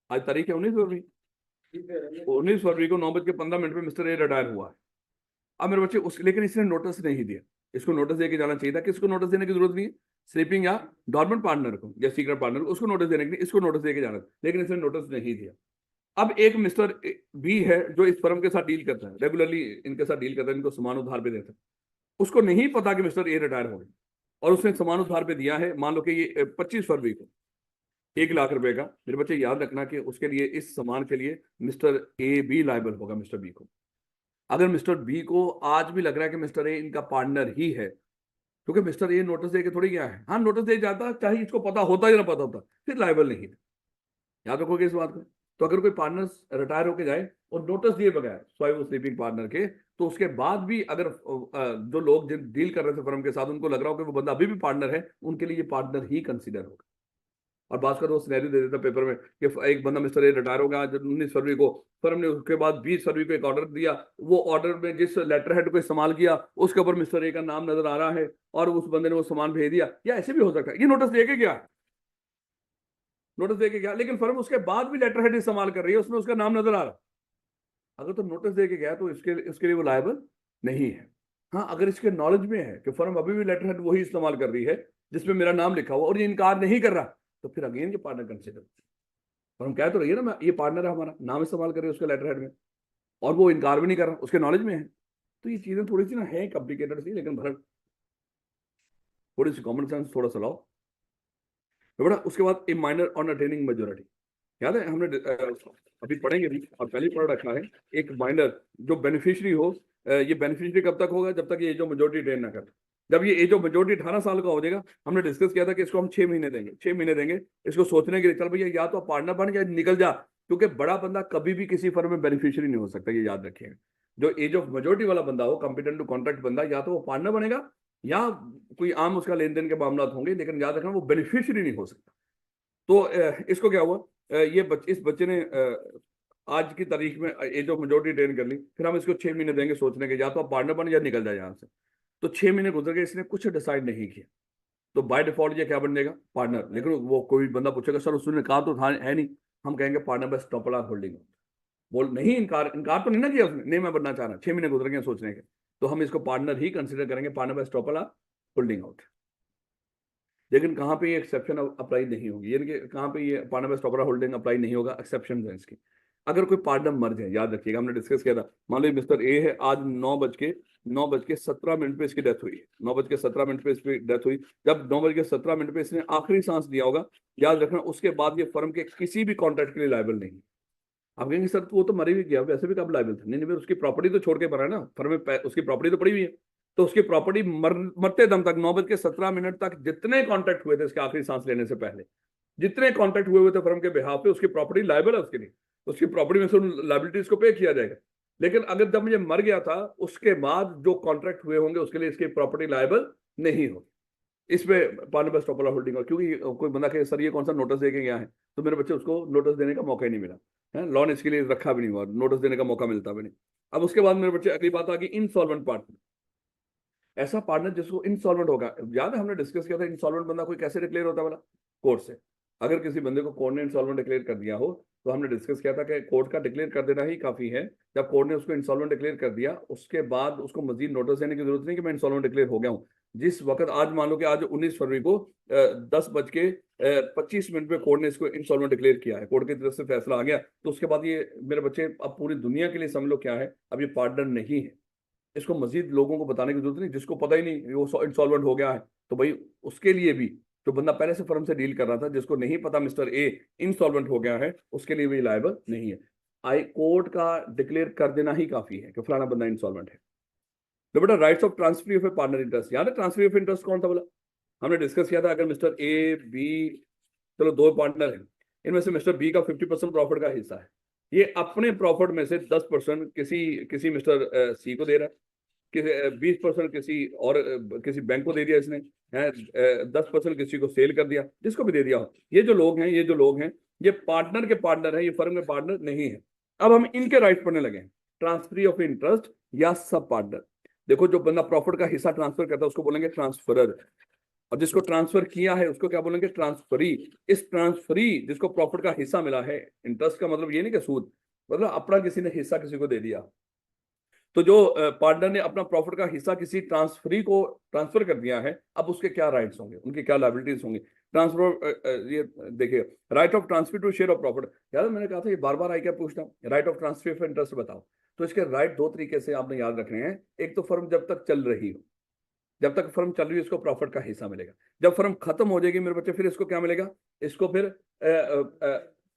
आज तारीख है 19 फरवरी, 19 फरवरी को 9:15 पे मिस्टर ए रिटायर हुआ है। अब मेरे बच्चे उस, लेकिन इसने नोटिस नहीं दिया, इसको नोटिस देके जाना चाहिए था, किसको नोटिस देने की जरूरत नहीं है, स्लीपिंग या डॉर्मेंट पार्टनर को या सीक्रेट पार्टनर को, उसको नोटिस देने के लिए इसको नोटिस देके जाना था, लेकिन इसने नोटिस नहीं दिया। अब एक मिस्टर बी है जो इस फर्म के साथ डील करता है, रेगुलरली इनके साथ डील करता है, इनको सामान उधार पे देता है, उसको नहीं पता कि मिस्टर ए रिटायर हो गए, और उसने सामान उधार पे दिया है, मान लो कि ये 25 फरवरी को 1 लाख रुपए का। मेरे बच्चे याद रखना कि उसके लिए, इस सामान के लिए मिस्टर ए भी लायबल होगा मिस्टर बी को। अगर मिस्टर बी को आज भी लग रहा है कि मिस्टर ए इनका पार्टनर ही है, क्योंकि मिस्टर ए नोटिस दे के थोड़ी गया है, हाँ नोटिस दे जाता, चाहे इसको पता होता या ना पता होता, फिर लायबल नहीं है। याद रखोगे इस बात को। तो अगर कोई पार्टनर रिटायर होके जाए और नोटिस दिए बगैर, स्वाई वो स्लीपिंग पार्टनर के, तो उसके बाद भी अगर जो लोग जिन डील कर रहे थे फर्म के साथ, उनको लग रहा हो कि वो बंदा अभी भी पार्टनर है, उनके लिए ये पार्टनर ही कंसीडर होगा। और बात करो, सिनेरियो दे देता पेपर में कि एक बंदा मिस्टर ए रिटायर होगा आज 19 फरवरी को, फर्म ने उसके बाद 20 फरवरी को एक ऑर्डर दिया, वो ऑर्डर में जिस लेटर हेड को इस्तेमाल किया उसके ऊपर मिस्टर ए का नाम नजर आ रहा है, और उस बंदे ने वो सामान भेज दिया, या ऐसे भी हो सकता है, ये नोटिस दे के गया, नोटिस दे के गया, लेकिन फर्म उसके बाद भी लेटर हेड इस्तेमाल कर रही है, उसमें उसका नाम नजर आ रहा है। अगर तो नोटिस दे के गया तो इसके लिए वो लायबल नहीं है। हाँ, अगर इसके नॉलेज में है कि फर्म अभी भी लेटर हेड वही इस्तेमाल कर रही है जिसमें मेरा नाम लिखा हुआ, और ये इनकार नहीं कर रहा, तो फिर अगेन ये पार्टनर कंसिडर। और हम कह तो रही है ना, मैं ये पार्टनर है, हमारा नाम इस्तेमाल कर रही है उसके लेटर हेड में, और वो इनकार भी नहीं कर रहा, उसके नॉलेज में है। तो ये चीजें थोड़ी सी ना है कॉम्प्लिकेटेड सी, लेकिन भरत थोड़ी सी कॉमन सेंस थोड़ा सा लाओ। तो बेटा उसके बाद ए माइनर ऑन अटेनिंग मेजोरिटी, याद है हमने अभी पढ़ेंगे भी, और पहले पढ़ रखा है, एक माइनर जो बेनिफिशियरी हो, ये बेनिफिशियरी कब तक होगा, जब तक ये एज ऑफ मेजोरिटी अटेन ना कर। जब ये एज ऑफ मेजोरिटी 18 साल का हो जाएगा, हमने डिस्कस किया था कि इसको हम 6 महीने देंगे, 6 महीने देंगे इसको सोचने के लिए, चल भैया या तो पार्टनर बन या निकल जा, क्योंकि बड़ा बंदा कभी भी किसी फर्म में बेनिफिशियरी नहीं हो सकता, ये याद रखिएगा। जो एज ऑफ मेजोरिटी वाला बंदा हो, कॉम्पिटेंट टू कॉन्ट्रैक्ट बंदा, या तो वो पार्टनर बनेगा या कोई आम उसका लेन देन के मामला होंगे, लेकिन याद रखना वो बेनिफिशियरी नहीं हो सकता। तो इसको क्या हुआ, इस बच्चे ने आज की तारीख में एज ऑफ मेजोरिटी अटेन कर ली, फिर हम इसको 6 महीने देंगे सोचने के, या तो आप पार्टनर बने या निकल जाए यहाँ से। तो 6 महीने गुजर गए, इसने कुछ डिसाइड नहीं किया, तो बाय डिफॉल्ट ये क्या बन जाएगा, पार्टनर। लेकिन वो कोई बंदा पूछेगा सर उसने कहा तो था है नहीं, हम कहेंगे पार्टनर बाय स्टॉपर होल्डिंग। बोल नहीं, इनकार इनकार तो नहीं ना किया उसने, नहीं मैं बनना चाह रहा, 6 महीने गुजर गए सोचने के, तो हम इसको पार्टनर ही कंसिडर करेंगे, partner by stopper holding out. लेकिन कहाँ पे ये एक्सेप्शन अप्लाई नहीं होगी, यानी कि कहाँ पे ये partner by stopper holding apply नहीं होगा, एक्सेप्शन है इसकी। अगर कोई पार्टनर मर जाए, याद रखिएगा हमने डिस्कस किया था, मान लो मिस्टर ए है, आज 9:17 पे इसकी डेथ हुई, 9:17 पे इसकी डेथ हुई। जब 9:17 पे इसने आखिरी सांस दिया होगा, याद रखना उसके बाद ये फर्म के किसी भी कॉन्ट्रैक्ट के लिए लायबल नहीं। आप कहेंगे सर वो तो मरी भी गया, वैसे भी कब लायबल था, नहीं नहीं, उसकी प्रॉपर्टी तो छोड़ के मरा है ना, फर्म में उसकी प्रॉपर्टी तो पड़ी हुई है, तो उसकी प्रॉपर्टी मरते दम तक 9:17 तक जितने कॉन्ट्रैक्ट हुए थे इसके आखिरी सांस लेने से पहले, जितने कॉन्ट्रैक्ट हुए थे फर्म के बिहाफ पे, उसकी प्रॉपर्टी लायबल है उसके लिए, उसकी प्रॉपर्टी में से लायबिलिटीज को पे किया जाएगा। लेकिन अगर जब ये मर गया था उसके बाद जो कॉन्ट्रैक्ट हुए होंगे उसके लिए इसकी प्रॉपर्टी लायबल नहीं होगी। इसमें पार्टनर बाय स्टॉपर होल्डिंग, क्योंकि कोई बंदा कहे सर ये कौन सा नोटिस देके गया है, तो मेरे बच्चे उसको नोटिस देने का मौका ही नहीं मिला है, लॉ ने इसके लिए रखा भी नहीं हुआ, नोटिस देने का मौका मिलता भी नहीं। अब उसके बाद मेरे बच्चे अगली बात आ गई, इंसॉल्वेंट पार्टनर। ऐसा पार्टनर जिसको इंसॉल्वेंट होगा, याद है हमने डिस्कस किया था इंसॉल्वेंट बंदा कोई कैसे डिक्लेयर होता है वाला, कोर्ट से। अगर किसी बंदे को कोर्ट ने इंसॉल्वेंट डिक्लेयर कर दिया हो, तो हमने डिस्कस किया था कि कोर्ट का डिक्लेयर कर देना ही काफी है। जब कोर्ट ने उसको इंसॉल्वेंट डिक्लेयर कर दिया, उसके बाद उसको मजीद नोटिस देने की जरूरत नहीं कि मैं इंसॉल्वेंट डिक्लेयर हो गया हूँ, जिस वक्त आज मान लो कि आज 19 फरवरी को 10:25 पे कोर्ट ने इसको इंसॉल्वेंट डिक्लेयर किया है, कोर्ट की तरफ से फैसला आ गया, तो उसके बाद ये मेरे बच्चे अब पूरी दुनिया के लिए समझ लो क्या है, अब ये पार्टनर नहीं है। इसको मजीद लोगों को बताने की जरूरत नहीं, जिसको पता ही नहीं वो इंसॉल्वेंट हो गया है, तो भाई उसके लिए भी जो बंदा पहले से फर्म से डील कर रहा था, जिसको नहीं पता मिस्टर ए इंसॉल्वेंट हो गया है, उसके लिए भी लायबल नहीं है। आई कोर्ट का डिक्लेयर कर देना ही काफी है कि फलाना बंदा इंसॉल्वेंट है। तो बेटा rights of transfer of A partner interest, याद है ट्रांसफर ऑफ इंटरेस्ट कौन था बोला, हमने डिस्कस किया था। अगर मिस्टर ए बी, चलो दो पार्टनर हैं, इनमें से मिस्टर बी का 50% प्रॉफिट का हिस्सा है, ये अपने प्रॉफिट में से 10% किसी किसी मिस्टर सी को दे रहा है, 20% किसी और किसी बैंक को दे दिया इसने है, 10% किसी को सेल कर दिया, जिसको भी दे दिया हो। ये जो लोग हैं ये पार्टनर के पार्टनर है, ये फर्म के पार्टनर नहीं है। अब हम इनके राइट पढ़ने लगे हैं, ट्रांसफरी ऑफ इंटरेस्ट या सब पार्टनर। देखो जो बंदा प्रॉफिट का हिस्सा ट्रांसफर करता है उसको बोलेंगे ट्रांसफरर, और जिसको ट्रांसफर किया है उसको क्या बोलेंगे, ट्रांसफरी। इस ट्रांसफरी जिसको प्रॉफिट का हिस्सा मिला है, इंटरेस्ट का मतलब ये नहीं कि सूद, मतलब अपना किसी ने हिस्सा किसी को दे दिया, तो जो पार्टनर ने अपना प्रॉफिट का हिस्सा किसी ट्रांसफरी को ट्रांसफर कर दिया है, अब उसके क्या राइट्स होंगे, उनकी क्या लायबिलिटीज होंगी। ट्रांसफर ये देखिए, right of transfer to share of profit, याद है मैंने कहा था ये बार बार आई क्या पूछना, right of transfer of interest बताओ। तो इसके राइट दो तरीके से आपने याद रखने हैं। एक तो फर्म जब तक चल रही हो, जब तक फर्म चल रही है इसको प्रॉफिट का हिस्सा मिलेगा। जब फर्म खत्म हो जाएगी मेरे बच्चे, फिर इसको क्या मिलेगा, इसको फिर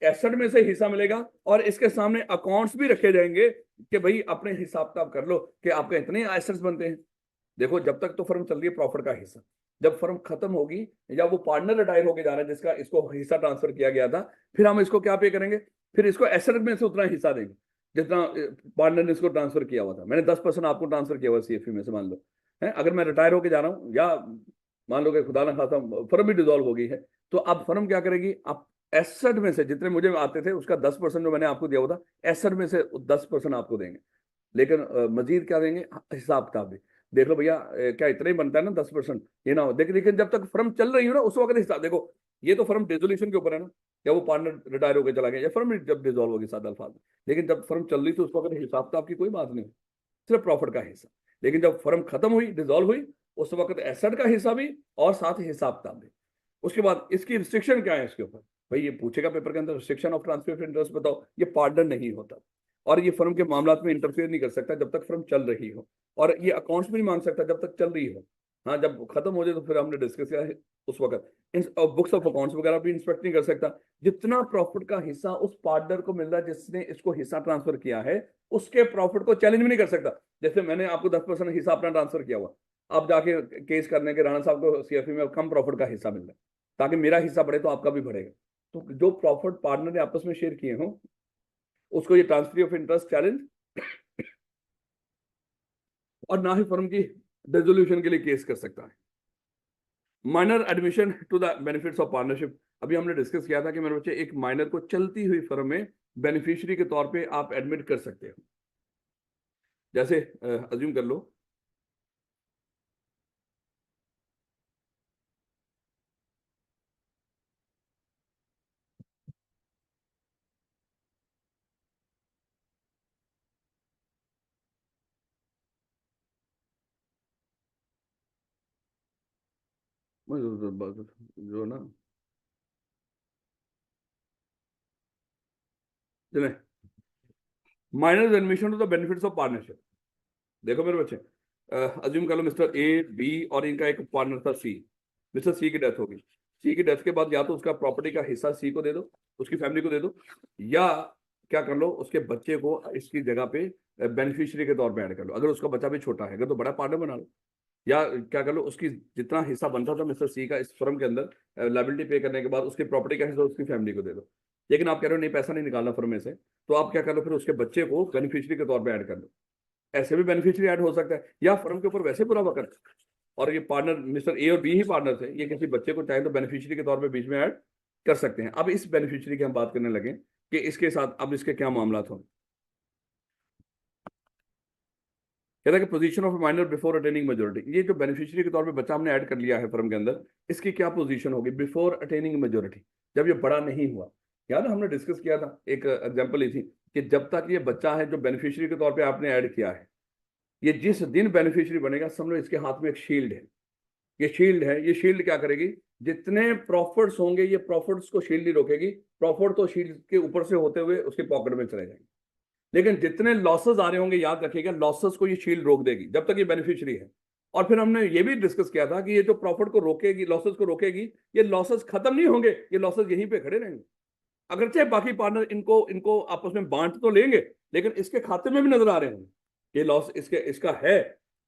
एसेट में से हिस्सा मिलेगा, और इसके सामने अकाउंट्स भी रखे जाएंगे कि भाई अपने हिसाब किताब कर लो कि आपके इतने एसेट्स बनते हैं। देखो जब तक तो फर्म चल रही है प्रॉफिट का हिस्सा, जब फर्म खत्म होगी या वो पार्टनर रिटायर होके जा रहा है जिसका इसको हिस्सा ट्रांसफर किया गया था, फिर हम इसको क्या पे करेंगे, फिर इसको एसेट में से उतना हिस्सा देंगे जितना पार्टनर ने इसको ट्रांसफर किया हुआ था। मैंने 10% आपको ट्रांसफर किया हुआ सीएफपी में से, मान लो है, अगर मैं रिटायर होके जा रहा हूँ या मान लो कि खुदा ना खासा फर्म भी डिसॉल्व हो गई है, तो अब फर्म क्या करेगी, आप एसेट में से जितने मुझे आते थे उसका 10% जो मैंने आपको दिया हुआ था, एसेट में से 10% आपको देंगे। लेकिन मजीद क्या देंगे, हिसाब किताब भी देख लो भैया, क्या इतना ही बनता है ना 10%, ये ना हो। देखिए लेकिन जब तक फर्म चल रही हो ना उस वक्त हिसाब देखो, ये तो फर्म डिसोल्यूशन के ऊपर है ना, या वो पार्टनर रिटायर होकर चला गया या फर्म जब डिसॉल्व होगी, सादा अल्फाज में। लेकिन जब फर्म चल रही थी उस वक्त हिसाब किताब की कोई बात नहीं, सिर्फ प्रॉफिट का हिस्सा। लेकिन जब फर्म खत्म हुई, डिसॉल्व हुई, उस वक्त एसेट का हिस्सा भी और साथ ही हिसाब किताब भी। उसके बाद इसकी रिस्ट्रिक्शन क्या है इसके ऊपर, भाई ये पूछेगा पेपर के अंदर, restriction of transfer of interest बताओ, ये पार्टनर नहीं होता और ये फर्म के मामलात में इंटरफेयर नहीं कर सकता जब तक फर्म चल रही हो, और ये अकाउंट्स भी नहीं मांग सकता जब तक चल रही हो। हाँ जब खत्म हो जाए तो फिर हमने डिस्कस किया है उस वक्त बुक्स ऑफ अकाउंट्स वगैरह भी इंस्पेक्ट नहीं कर सकता। जितना प्रॉफिट का हिस्सा उस पार्टनर को मिल रहा है जिसने इसको हिस्सा ट्रांसफर किया है, उसके प्रॉफिट को चैलेंज भी नहीं कर सकता। जैसे मैंने आपको 10% हिस्सा अपना ट्रांसफर किया हुआ, अब जाके केस करने के राणा साहब को सीएफपी में कम प्रॉफिट का हिस्सा मिल रहा है, ताकि मेरा हिस्सा बढ़े तो आपका भी बढ़ेगा। तो जो प्रॉफिट पार्टनर ने आपस में शेयर किए हों उसको ये ट्रांसफर ऑफ इंटरेस्ट चैलेंज और ना ही फर्म की डिसोल्यूशन के लिए केस कर सकता है। Minor admission to the benefits of partnership, अभी हमने डिस्कस किया था कि मेरे बच्चे एक माइनर को चलती हुई फर्म में बेनिफिशियरी के तौर पे आप एडमिट कर सकते हो। जैसे अज्यूम कर लो जो ना चले minor admission to the benefits of partnership. देखो मेरे बच्चे, अज्यूम कर लो मिस्टर ए बी और इनका एक पार्टनर था सी। मिस्टर सी की डेथ होगी, सी की डेथ के बाद या तो उसका प्रॉपर्टी का हिस्सा सी को दे दो, उसकी फैमिली को दे दो, या क्या कर लो उसके बच्चे को इसकी जगह पे बेनिफिशियरी के तौर पे ऐड कर लो। अगर उसका बच्चा भी छोटा है अगर तो बड़ा पार्टनर बना लो, या क्या कर लो उसकी जितना हिस्सा बनता था मिस्टर सी का इस फर्म के अंदर लायबिलिटी पे करने के बाद उसकी प्रॉपर्टी का हिस्सा उसकी फैमिली को दे दो। लेकिन आप कह रहे हो नहीं पैसा नहीं निकालना फर्म में से, तो आप क्या कर लो फिर उसके बच्चे को बेनिफिशियरी के तौर पर ऐड कर लो। ऐसे भी बेनिफिशियरी ऐड हो सकता है, या फर्म के ऊपर वैसे पूरा वक्त और ये पार्टनर मिस्टर ए और बी ही पार्टनर थे, ये किसी बच्चे को चाहे तो बेनिफिशियरी के तौर पे बीच में ऐड कर सकते हैं। अब इस बेनिफिशियरी की हम बात करने लगे कि इसके साथ अब इसके क्या मामला हों। कहता है कि position of minor before attaining majority, ये जो बेनिफिशियरी के तौर पे बच्चा हमने ऐड कर लिया है फर्म के अंदर, इसकी क्या पोजीशन होगी बिफोर अटेनिंग मेजोरिटी, जब ये बड़ा नहीं हुआ। याद है हमने डिस्कस किया था, एक एग्जांपल ये थी कि जब तक ये बच्चा है जो बेनिफिशियरी के तौर पे आपने ऐड किया है, ये जिस दिन बेनिफिशियरी बनेगा समझ लो इसके हाथ में एक शील्ड है, ये शील्ड है, ये शील्ड क्या करेगी, जितने प्रॉफिट्स होंगे ये प्रॉफिट्स को शील्ड ही रोकेगी, प्रॉफिट तो शील्ड के ऊपर से होते हुए उसके पॉकेट में चले जाएंगे। लेकिन जितने लॉसेस आ रहे होंगे, याद रखिएगा, लॉसेस को ये शील्ड रोक देगी जब तक ये बेनिफिशियरी है। और फिर हमने ये भी डिस्कस किया था कि ये जो प्रॉफिट को रोकेगी, लॉसेस को रोकेगी, ये लॉसेस खत्म नहीं होंगे, ये लॉसेस यहीं पे खड़े रहेंगे। अगरचे बाकी पार्टनर इनको इनको आपस में बांट तो लेंगे, लेकिन इसके खाते में भी नजर आ रहे होंगे ये लॉस इसका है,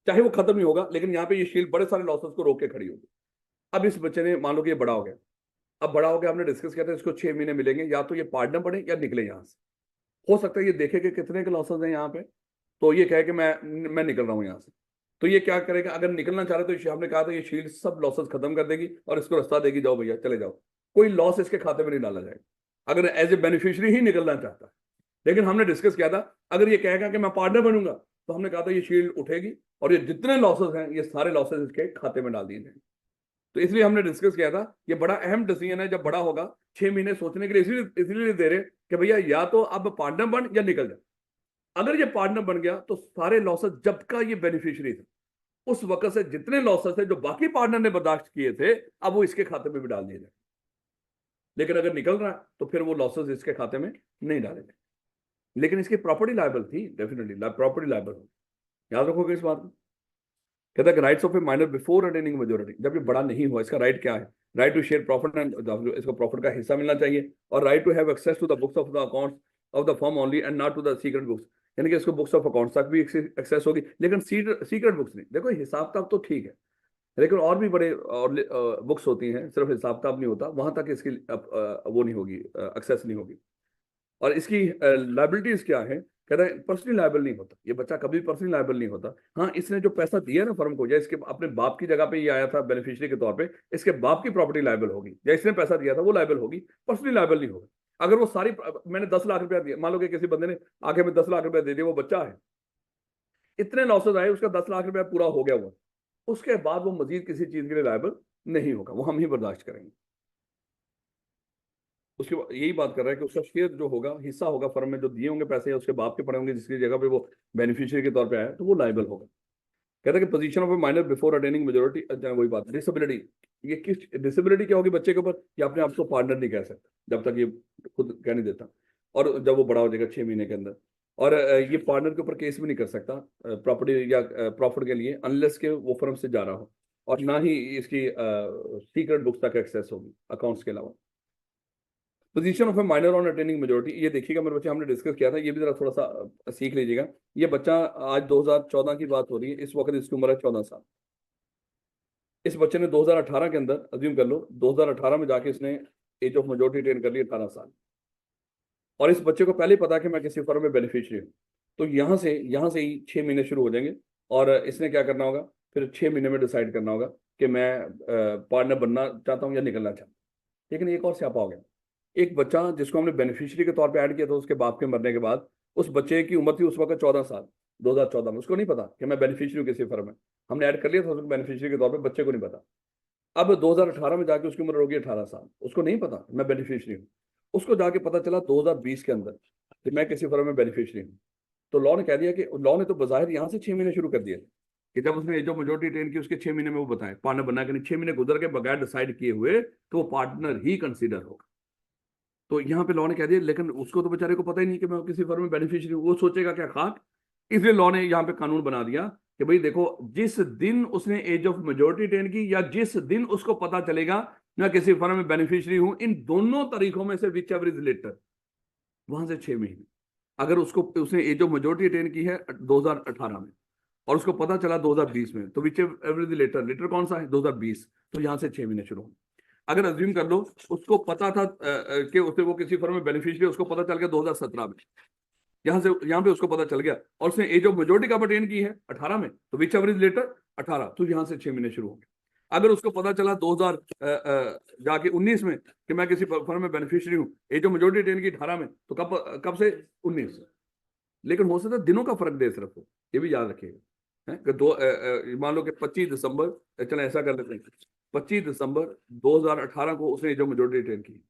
चाहे वो खत्म नहीं होगा, लेकिन यहाँ पे ये शील्ड बड़े सारे लॉसेस को रोक के खड़ी होगी। अब इस बच्चे ने मान लो कि ये बड़ा हो गया, अब बड़ा हो गया, हमने डिस्कस किया था इसको 6 महीने मिलेंगे, या तो ये पार्टनर बने या निकले यहाँ से। हो सकता है ये देखे कि कितने के लॉसेस हैं यहाँ पे, तो ये कहे कि मैं निकल रहा हूँ यहाँ से। तो ये क्या करेगा, अगर निकलना चाह रहे तो हमने कहा था ये शील्ड सब लॉसेस खत्म कर देगी और इसको रास्ता देगी, जाओ भैया चले जाओ, कोई लॉस इसके खाते में नहीं डाला जाएगा अगर एज ए बेनिफिशियरी ही निकलना चाहता है। लेकिन हमने डिस्कस किया था अगर ये कहेगा कि मैं पार्टनर बनूंगा, तो हमने कहा था ये शील्ड उठेगी और ये जितने लॉसेस हैं ये सारे लॉसेस इसके खाते में डाल दिए जाएंगे। तो इसलिए हमने डिस्कस किया था ये बड़ा अहम डिसीजन है, जब बड़ा होगा 6 महीने सोचने के लिए इसलिए दे रहे कि भैया या तो अब पार्टनर बन या निकल जाए। अगर ये पार्टनर बन गया तो सारे लॉसेस जब का ये बेनिफिशियरी था उस वक्त से जितने लॉसेस थे जो बाकी पार्टनर ने बर्दाश्त किए थे, अब वो इसके खाते में भी डाल दिए जाए। लेकिन अगर निकल रहा है तो फिर वो लॉसेस इसके खाते में नहीं डाले जाए। लेकिन इसकी प्रॉपर्टी लायबल थी, डेफिनेटली प्रॉपर्टी लायबल हो, याद रखोगे इस बात को। कहता है कि rights of a minor before attaining majority, जब ये बड़ा नहीं हुआ, इसका राइट क्या है, right to share profit and इसको प्रॉफिट का हिस्सा मिलना चाहिए, और right to have access to the books of the accounts of the firm only and not to the secret books, यानी कि इसको बुक्स ऑफ अकाउंट्स तक भी एक्सेस होगी, लेकिन सीक्रेट बुक्स नहीं। देखो हिसाब किताब तो ठीक है, लेकिन और भी बड़े और बुक्स होती हैं, सिर्फ हिसाब किताब नहीं होता, वहां तक इसकी वो नहीं होगी, एक्सेस नहीं होगी। और इसकी लाइबिलिटीज क्या है, कहता है पर्सनली लायबल नहीं होता, ये बच्चा कभी पर्सनली लायबल नहीं होता। हाँ, इसने जो पैसा दिया ना फर्म को, या इसके अपने बाप की जगह पे ये आया था बेनिफिशियरी के तौर पे, इसके बाप की प्रॉपर्टी लायबल होगी, या इसने पैसा दिया था वो लायबल होगी, पर्सनली लायबल नहीं होगा। अगर वो सारी, मैंने 10 लाख रुपया दिया, मान लो कि किसी बंदे ने आगे में 10 लाख रुपया दे दिया, वो बच्चा है, इतने लॉसेज आए, उसका 10 लाख रुपया पूरा हो गया हुआ, उसके बाद वो मजीद किसी चीज के लिए लायबल नहीं होगा, वो हम ही बर्दाश्त करेंगे। उसके यही बात कर रहा है कि उसका शेयर जो होगा, हिस्सा होगा फर्म में, जो दिए होंगे पैसे या उसके बाप के पड़े होंगे जिसकी जगह पे वो बेनिफिशियरी के तौर पे आया, तो वो लायबल होगा। कहता है कि position of a minor before attaining majority, वही बात, डिसेबिलिटी, ये किस डिसेबिलिटी क्या होगी बच्चे के ऊपर, ये अपने आप को पार्टनर नहीं कह सकता जब तक ये खुद कह नहीं देता, और जब वो बड़ा हो जाएगा 6 महीने के अंदर, और ये पार्टनर के ऊपर केस भी नहीं कर सकता प्रॉपर्टी या प्रॉफिट के लिए, अनलेस के वो फर्म से जा रहा हो, और ना ही इसकी सीक्रेट बुक्स तक एक्सेस होगी अकाउंट्स के अलावा। Position of a minor on attaining majority, ये देखिएगा मेरे बच्चे, हमने डिस्कस किया था, ये भी जरा थोड़ा सा सीख लीजिएगा। ये बच्चा, आज 2014 की बात हो रही है, इस वक्त इसकी उम्र है 14 साल। इस बच्चे ने 2018 के अंदर, अज्यूम कर लो 2018 में जाके इसने एज ऑफ मेजोरिटी अटेन कर ली 18 साल, और इस बच्चे को पहले ही पता है कि मैं किसी फर्म में बेनिफिशियरी हूँ, तो यहाँ से ही 6 महीने शुरू हो जाएंगे, और इसने क्या करना होगा, फिर 6 महीने में डिसाइड करना होगा कि मैं पार्टनर बनना चाहता हूँ या निकलना चाहता हूँ। लेकिन एक और स्यापा हो गया, एक बच्चा जिसको हमने बेनिफिशियरी के तौर पे ऐड किया था उसके बाप के मरने के बाद, उस बच्चे की उम्र थी उस वक्त 14 साल, 2014 में, उसको नहीं पता कि मैं बेनिफिशियरी हूँ किसी फर्म में, हमने ऐड कर लिया था उसको बेनिफिशियरी के तौर पे, बच्चे को नहीं पता। अब 2018 में जाके उसकी उम्र होगी 18 साल, उसको नहीं पता मैं बेनिफिशियरी हूँ, उसको जाके पता चला 2020 के अंदर कि मैं किसी फर्म में बेनिफिशियरी हूँ। तो लॉ ने कह दिया कि, लॉ ने तो बाहर यहाँ से 6 महीने शुरू कर दिए कि जब उसने जो मेजोरिटी अटेन की उसके 6 महीने में वो बताए पार्टनर बनना कि नहीं, 6 महीने गुजर के बगैर डिसाइड किए हुए तो वो पार्टनर ही कंसीडर होगा। तो यहाँ पे लॉ ने कह दिया, लेकिन उसको तो बेचारे को पता ही नहीं कि मैं किसी फर्म में बेनिफिशियरी हूँ, वो सोचेगा क्या खाक। इसलिए लॉ ने यहाँ पे कानून बना दिया कि भाई देखो, जिस दिन उसने एज ऑफ मेजोरिटी अटेन की या जिस दिन उसको पता चलेगा मैं किसी फर्म में बेनिफिशियरी हूं, इन दोनों तारीखों में से विच एवर इज लेटर, वहां से 6 महीने। अगर उसने एज ऑफ मेजोरिटी अटेन की है 2018 में और उसको पता चला 2020 में, तो whichever is later, later कौन सा है 2020, तो यहाँ से 6 महीने शुरू होंगे। अगर अज्यूम कर लो उसको पता था कि उसे वो किसी फर्म में बेनिफिशियरी, उसको पता चल गया 2017 में, यहाँ पे उसको पता चल गया, और उसने एज ऑफ मेजोरिटी कब अटेन की है 18 में, तो विच एवर इज लेटर 18, तो यहाँ से 6 महीने शुरू होंगे। अगर उसको पता चला 2000 जाके 19 में कि मैं किसी फर्म में बेनिफिशियरी हूँ, एज ऑफ मेजोरिटी अटेन की 18 में, तो कब से 19 से। लेकिन हो सकता है दिनों का फर्क दे सिर्फ, ये भी याद रखिएगा कि दो मान लो कि 25 दिसंबर, चलो ऐसा कर लेते हैं, 25 दिसंबर 2018 को उसने एज ऑफ मेजोरिटी अटेन की,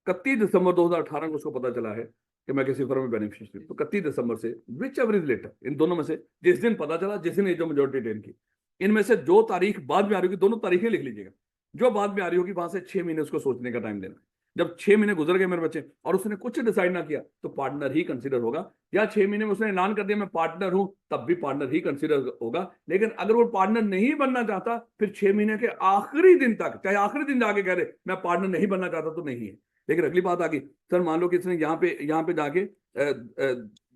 31 दिसंबर 2018 को उसको पता चला है कि मैं किसी फर्म में बेनिफिशियरी, तो 31 दिसंबर से विच एवर इज लेटर, इन दोनों में से जिस दिन पता चला, जिस दिन एज ऑफ मेजोरिटी अटेन की, इनमें से जो तारीख बाद में आ रही होगी, दोनों तारीखें लिख लीजिएगा, जो बाद में आ रही होगी वहां से 6 महीने उसको सोचने का टाइम देना। जब 6 महीने गुजर गए मेरे बच्चे और उसने कुछ डिसाइड ना किया तो पार्टनर ही कंसीडर होगा, या 6 महीने में उसने ऐलान कर दिया मैं पार्टनर हूं, तब भी पार्टनर ही कंसीडर होगा। लेकिन अगर वो पार्टनर नहीं बनना चाहता, फिर 6 महीने के आखिरी दिन तक, चाहे आखिरी दिन जाके कह दे मैं पार्टनर नहीं बनना चाहता, तो नहीं है। लेकिन अगली बात आ गई, सर मान लो कि इसने यहाँ पे जाके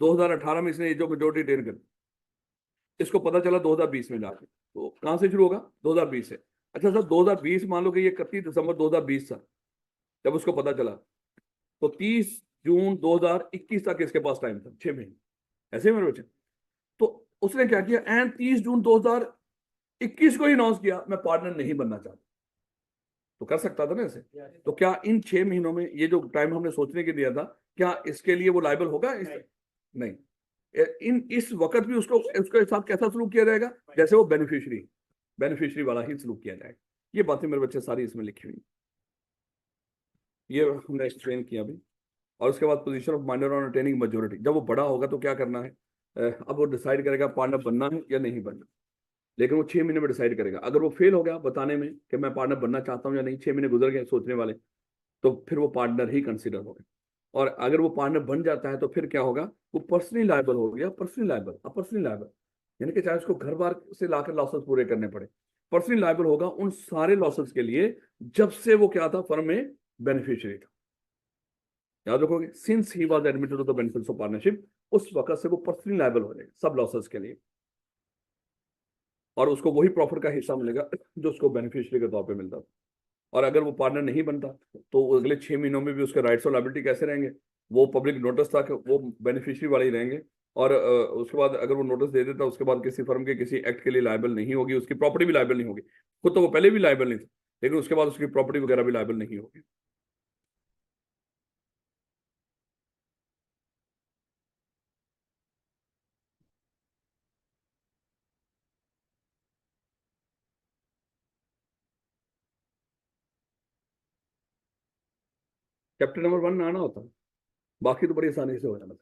2018 में इसने ये जो मेजोरिटी अटेन कर, इसको पता चला 2020 में जाके, तो कहां से शुरू होगा? 2020 से। अच्छा सर 2020 मान लो कि ये 31 दिसंबर 2020 था जब उसको पता चला, तो 30 जून 2021 तक इसके पास टाइम था, 6 महीने। ऐसे ही मेरे बच्चे, तो उसने क्या किया, एंड 30 जून 2021 को ही अनाउंस किया मैं पार्टनर नहीं बनना चाहता, तो कर सकता था ना ऐसे। तो क्या इन 6 महीनों में ये जो टाइम हमने सोचने के दिया था, क्या इसके लिए वो लायबल होगा? नहीं। इस वक्त भी उसको उसके साथ कैसा सलूक किया जाएगा? जैसे वो बेनिफिशियरी वाला ही सलूक किया जाएगा। ये बातें मेरे बच्चे सारी इसमें लिखी हुई, ये हमने एक्सप्लेन किया अभी। और उसके बाद position of minor on attaining majority, जब वो बड़ा होगा तो क्या करना है, अब वो डिसाइड करेगा पार्टनर बनना है या नहीं बनना। लेकिन वो 6 महीने में डिसाइड करेगा। अगर वो फेल हो गया बताने में कि मैं पार्टनर बनना चाहता हूँ या नहीं, 6 महीने गुजर गए सोचने वाले, तो फिर वो पार्टनर ही कंसिडर होगा। और अगर वो पार्टनर बन जाता है तो फिर क्या होगा, वो पर्सनली लायबल हो गया। पर्सनली लायबल यानी कि चाहे उसको घर बार से लाकर लॉसेस पूरे करने पड़े, पर्सनली लायबल होगा उन सारे लॉसेस के लिए जब से वो क्या था, फर्म में बेनिफिशियरी था। याद रखोगे, since he was admitted to the benefits of partnership, उस वक्त से वो पर्सनली लायबल हो जाएगा सब लॉसेस के लिए, और उसको वही प्रॉफिट का हिस्सा मिलेगा जो उसको बेनिफिशियरी के तौर पे मिलता था। और अगर वो पार्टनर नहीं बनता तो अगले 6 महीनों में भी उसके राइट्स और लायबिलिटी कैसे रहेंगे? वो पब्लिक नोटिस था कि वो बेनिफिशियरी वाले ही रहेंगे। और उसके बाद अगर वो नोटिस दे देता, उसके बाद किसी फर्म के किसी एक्ट के लिए लायबल नहीं होगी, उसकी प्रॉपर्टी भी लायबल नहीं होगी। खुद तो वो पहले भी लायबल नहीं था, लेकिन उसके बाद उसकी प्रॉपर्टी वगैरह भी लायबल नहीं होगी। चैप्टर नंबर 1 में आना होता है, बाकी तो बड़ी आसानी से हो जाना था।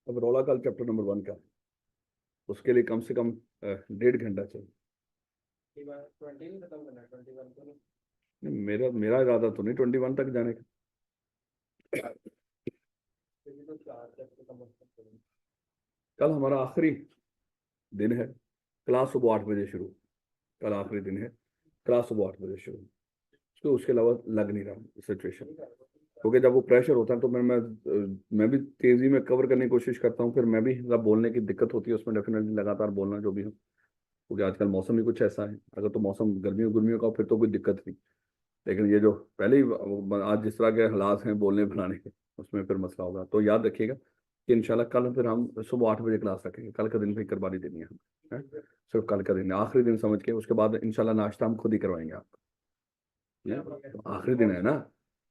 अब रौला कल चैप्टर नंबर 1 का, उसके लिए कम से कम 1.5 घंटा चाहिए। मेरा मेरा इरादा तो नहीं 21 तक जाने का। कल हमारा आखिरी दिन है, क्लास सुबह 8 बजे शुरू। कल आखिरी दिन है, क्लास सुबह 8 बजे शुरू। तो उसके अलावा लग नहीं रहा सिचुएशन, क्योंकि जब वो प्रेशर होता है तो मैं भी तेजी में कवर करने की कोशिश करता हूँ। फिर मैं भी जब बोलने की दिक्कत होती है उसमें डेफिनेटली लगातार बोलना जो भी हो, क्योंकि आजकल मौसम भी कुछ ऐसा है। अगर तो मौसम गर्मियों का फिर तो कोई दिक्कत नहीं, लेकिन ये जो पहले ही आज जिस तरह के हालात हैं बोलने बनाने के, उसमें फिर मसला होगा। तो याद रखिएगा कि इंशाल्लाह कल फिर हम सुबह 8 बजे क्लास रखेंगे। कल का दिन भी करवानी देनी है हमें, सिर्फ कल का दिन आखिरी दिन समझ के, उसके बाद इंशाल्लाह नाश्ता हम खुद ही करवाएंगे आपको। तो आखिरी दिन है ना,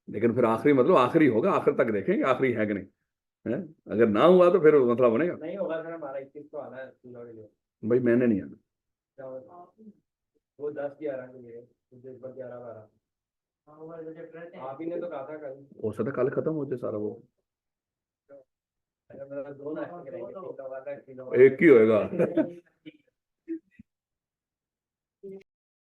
लेकिन फिर आखिरी मतलब आखिरी होगा, आखिर तक देखेंगे आखिरी है कि नहीं है। अगर ना हुआ तो फिर मतलब बनेगा नहीं होगा। सर हमारा 21 को आना है भाई, मैंने नहीं आना। वो 10-11 के लिए 11-12 आप ही ने तो कहा था कल, हो सकता कल खत्म हो जाए सारा वो। एक ही होएगा